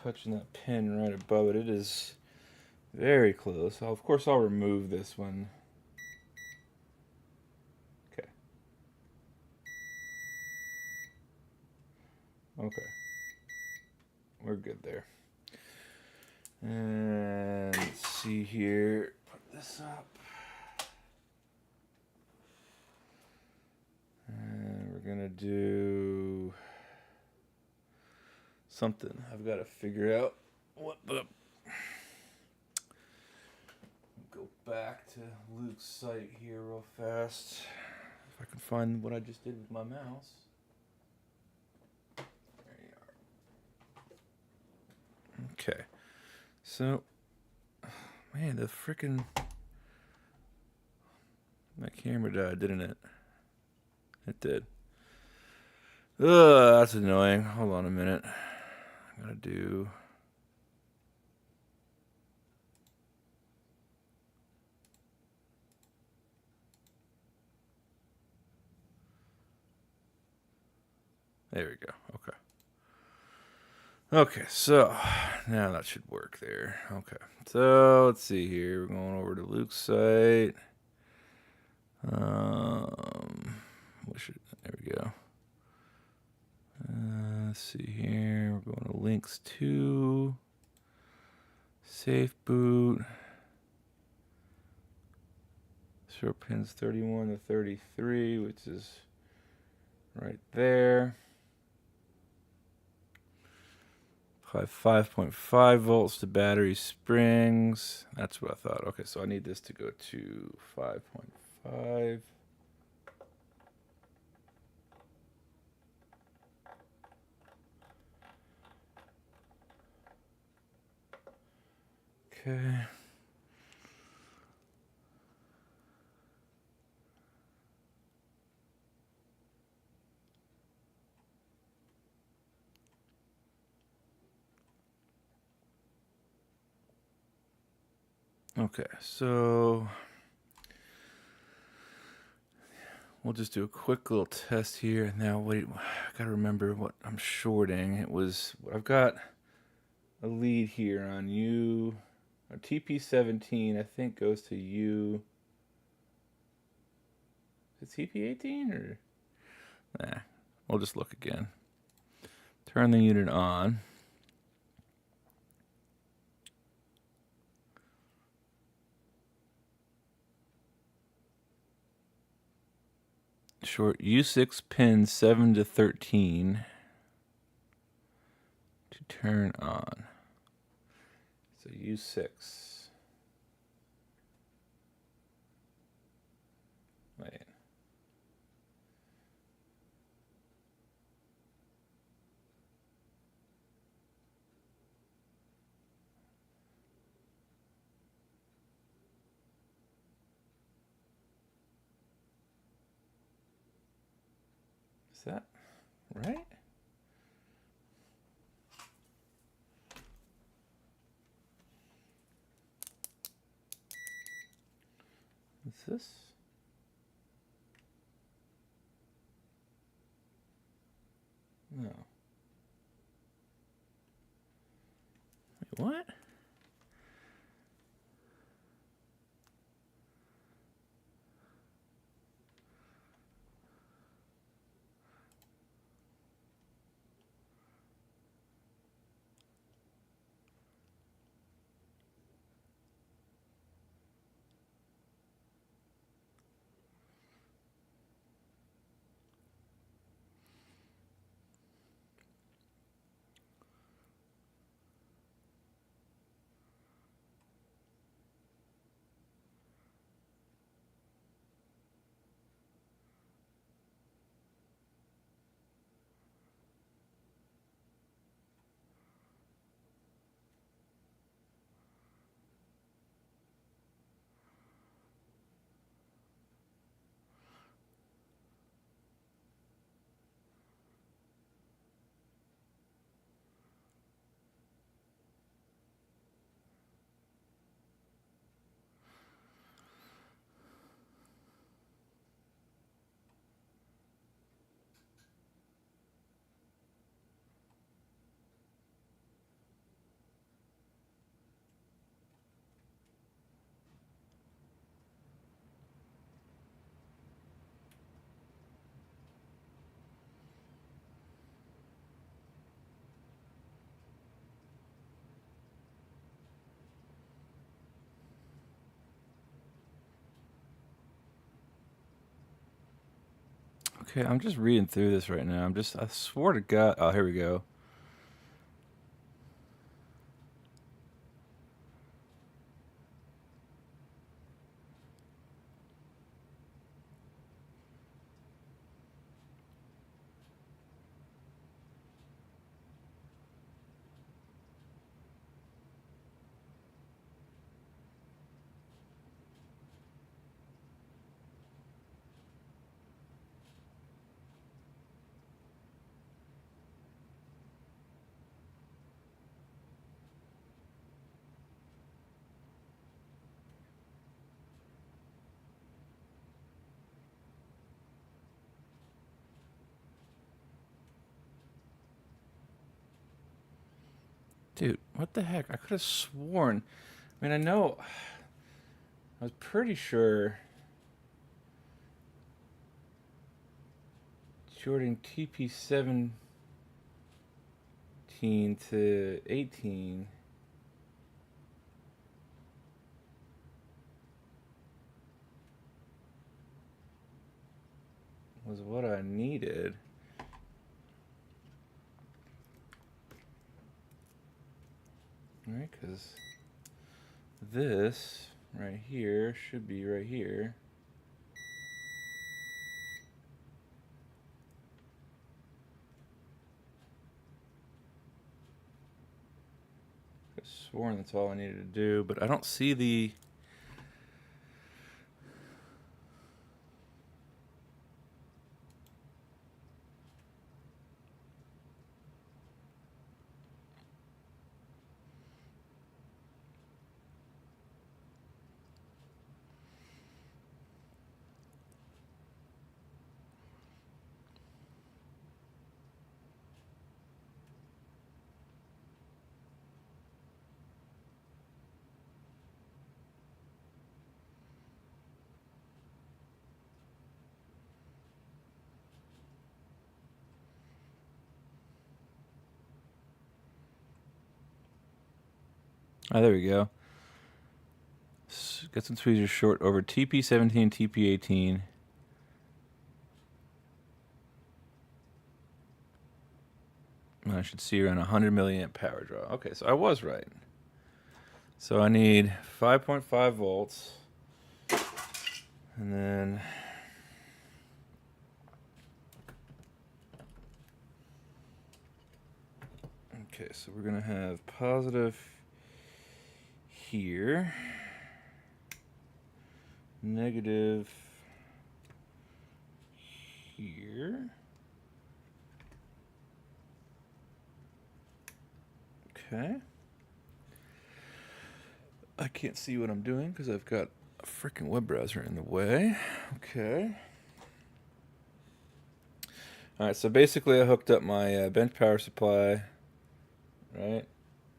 touching that pin right above it. It is very close. Of course, I'll remove this one. Okay. Okay. We're good there. And let's see here. Put this up. And we're going to do something. I've got to figure out what the... Go back to Luke's site here real fast. If I can find what I just did with my mouse. There you are. Okay. So, man, the frickin' my camera died, didn't it? It did. Ugh, that's annoying. Hold on a minute. I gotta do... There we go. Okay. Okay, so now that should work there. Okay. So let's see here. We're going over to Luke's site. There we go. Let's see here. We're going to Lynx 2. Safe boot. Show pins 31 to 33, which is right there. 5.5 volts to battery springs. That's what I thought. Okay, so I need this to go to 5.5. Okay. Okay, so we'll just do a quick little test here. Now, wait, I gotta remember what I'm shorting. It was, I've got a lead here on U, TP17, I think goes to U. Is it TP18 or? Nah, we'll just look again. Turn the unit on. Short U6 pin 7 to 13 to turn on. So U6. Wait. Is that right? Is this? No. Wait, what? Okay, I'm just reading through this right now. I swore to God. Oh, here we go. Dude, what the heck? I could have sworn. I mean, I know. I was pretty sure. Shorting TP17 to 18. Was what I needed. Right, because this right here should be right here. I sworn that's all I needed to do, but I don't see the. Oh, there we go. Get some tweezers short over TP17, TP18. I should see around 100 milliamp power draw. Okay, so I was right. So I need 5.5 volts. And then okay, so we're going to have positive here, negative here. Okay. I can't see what I'm doing because I've got a freaking web browser in the way. Okay. All right, so basically I hooked up my bench power supply, right?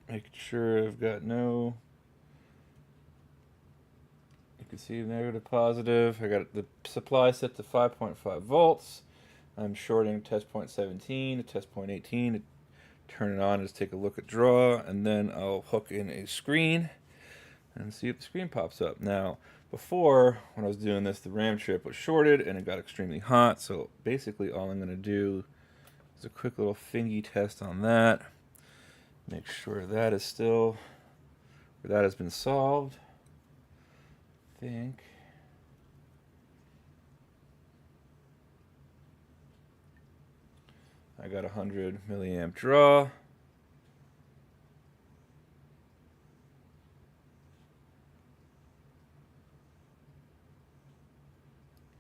Making sure I've got no, you can see negative, positive. I got the supply set to 5.5 volts. I'm shorting test point 17 to test point 18 to turn it on, just take a look at draw, and then I'll hook in a screen and see if the screen pops up. Now, before, when I was doing this, the RAM chip was shorted and it got extremely hot, so basically all I'm going to do is a quick little fingy test on that. Make sure that is still, or that has been solved. I think. I got 100 milliamp draw.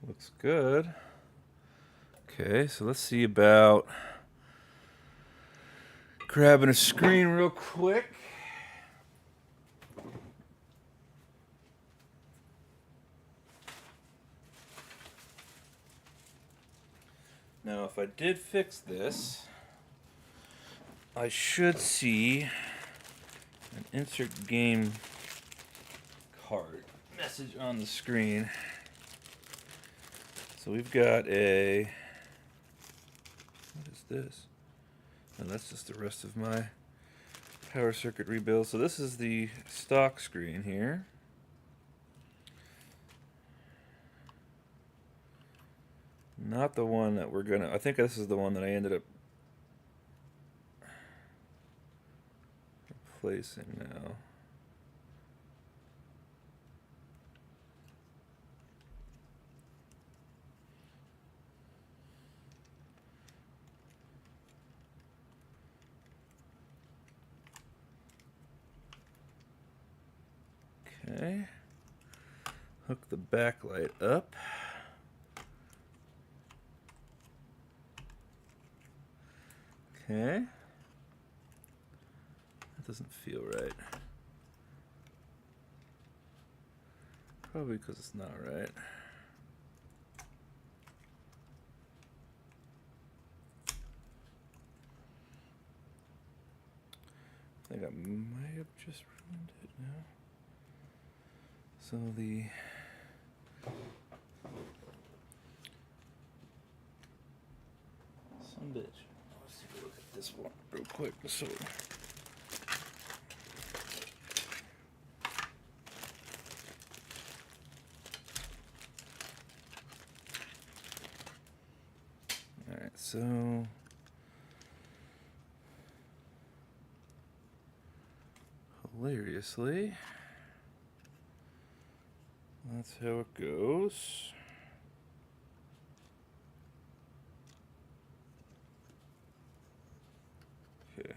Looks good. Okay, so let's see about grabbing a screen real quick. Now, if I did fix this, I should see an insert game card message on the screen. So we've got a, what is this? And that's just the rest of my power circuit rebuild. So this is the stock screen here. Not the one that we're gonna... I think this is the one that I ended up replacing now. Okay. Hook the backlight up. Okay. That doesn't feel right. Probably because it's not right. I think I might have just ruined it now. So the... Some bitch. Let's take a look at this one real quick. So... Alright, so... Hilariously... That's how it goes. Okay.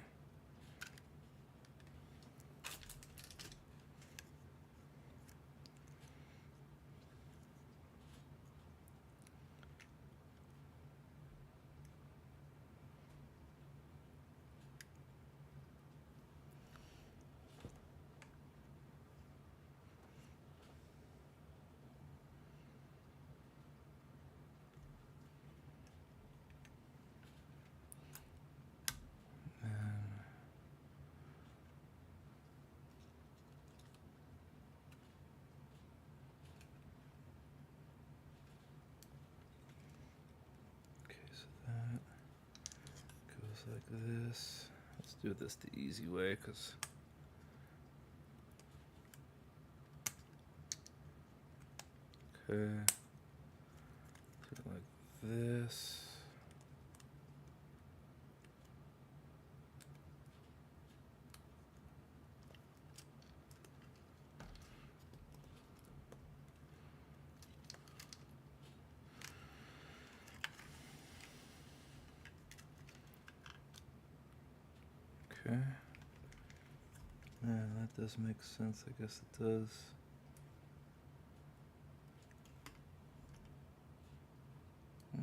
Like this. Let's do this the easy way, because okay, do it like this. Okay. Yeah, that does make sense. I guess it does.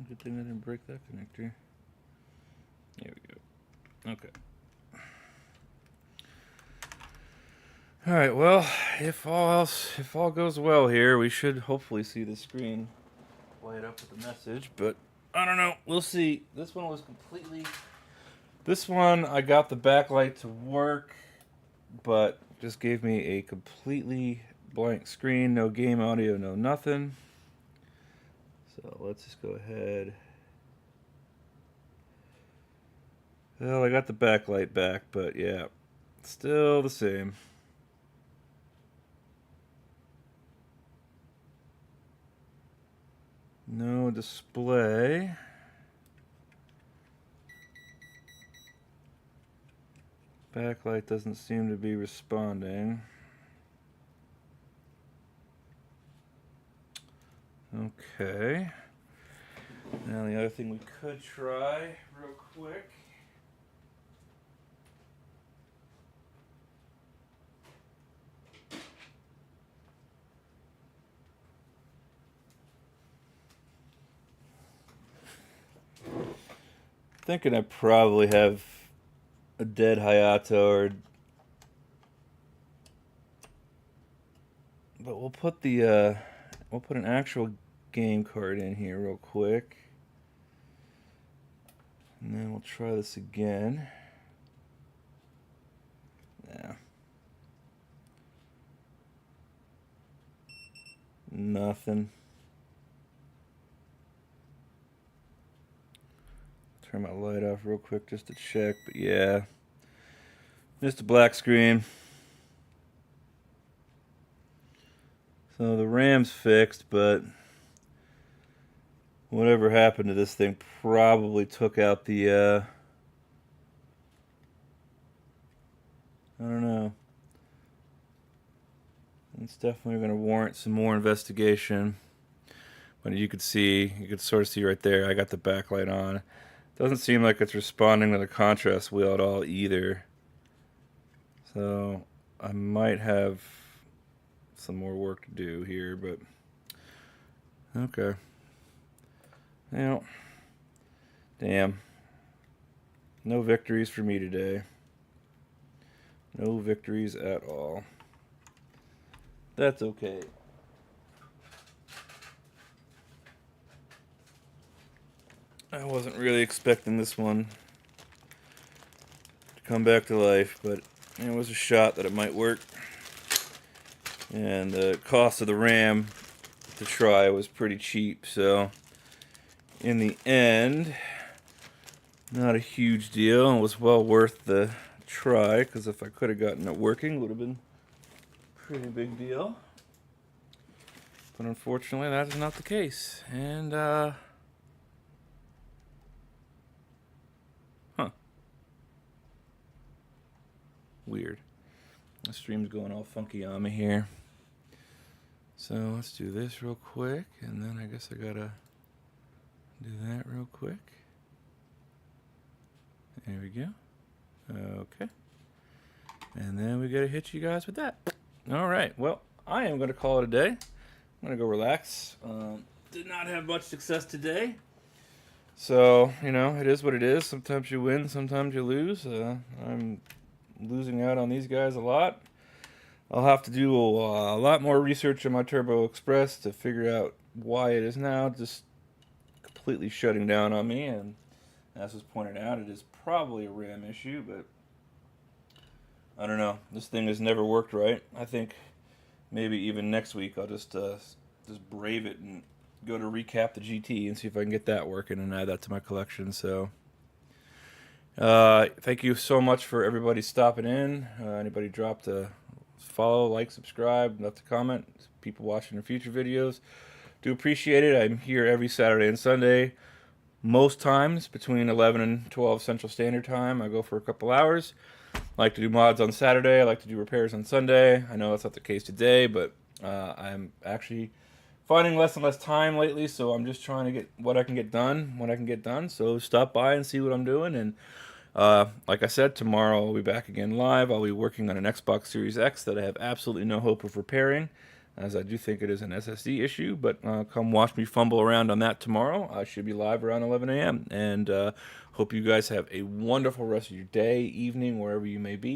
Good thing I didn't break that connector. There we go. Okay. All right. Well, if all goes well here, we should hopefully see the screen light up with a message. But I don't know. We'll see. This one was completely. This one I got the backlight to work, but just gave me a completely blank screen, no game audio, no nothing. So let's just go ahead. Well, I got the backlight back, but yeah, still the same. No display. Backlight doesn't seem to be responding. Okay. Now the other thing we could try real quick. Thinking I probably have a dead Hayato, or but we'll put an actual game card in here real quick, and then we'll try this again. Yeah. Nothing. Turn my light off real quick just to check, but yeah. Just a black screen. So the RAM's fixed, but whatever happened to this thing probably took out the, I don't know. It's definitely going to warrant some more investigation. But you could sort of see right there, I got the backlight on. Doesn't seem like it's responding to the contrast wheel at all either. So I might have some more work to do here, but okay. Well, damn. No victories for me today. No victories at all. That's okay. I wasn't really expecting this one to come back to life, but it was a shot that it might work. And the cost of the RAM to try was pretty cheap, so in the end, not a huge deal. It was well worth the try, because if I could have gotten it working, it would have been a pretty big deal. But unfortunately, that is not the case. And, weird. The stream's going all funky on me here. So let's do this real quick, and then I guess I gotta do that real quick. There we go. Okay. And then we gotta hit you guys with that. Alright, well, I am gonna call it a day. I'm gonna go relax. Did not have much success today. So, you know, it is what it is. Sometimes you win, sometimes you lose. I'm losing out on these guys a lot. I'll have to do a lot more research on my Turbo Express to figure out why it is now just completely shutting down on me. And as was pointed out, it is probably a RAM issue, but I don't know. This thing has never worked right. I think maybe even next week I'll just brave it and go to recap the GT and see if I can get that working and add that to my collection. So thank you so much for everybody stopping in. Anybody dropped a follow, like, subscribe, left a comment, people watching the future videos, do appreciate it. I'm here every Saturday and Sunday, most times between 11 and 12 Central Standard Time. I go for a couple hours. I like to do mods on Saturday. I like to do repairs on Sunday. I know that's not the case today, but I'm actually finding less and less time lately, so I'm just trying to get what I can get done when I can get done. So stop by and see what I'm doing. And like I said, tomorrow I'll be back again live. I'll be working on an Xbox Series X that I have absolutely no hope of repairing, as I do think it is an SSD issue. But come watch me fumble around on that tomorrow. I should be live around 11 a.m. And hope you guys have a wonderful rest of your day, evening, wherever you may be.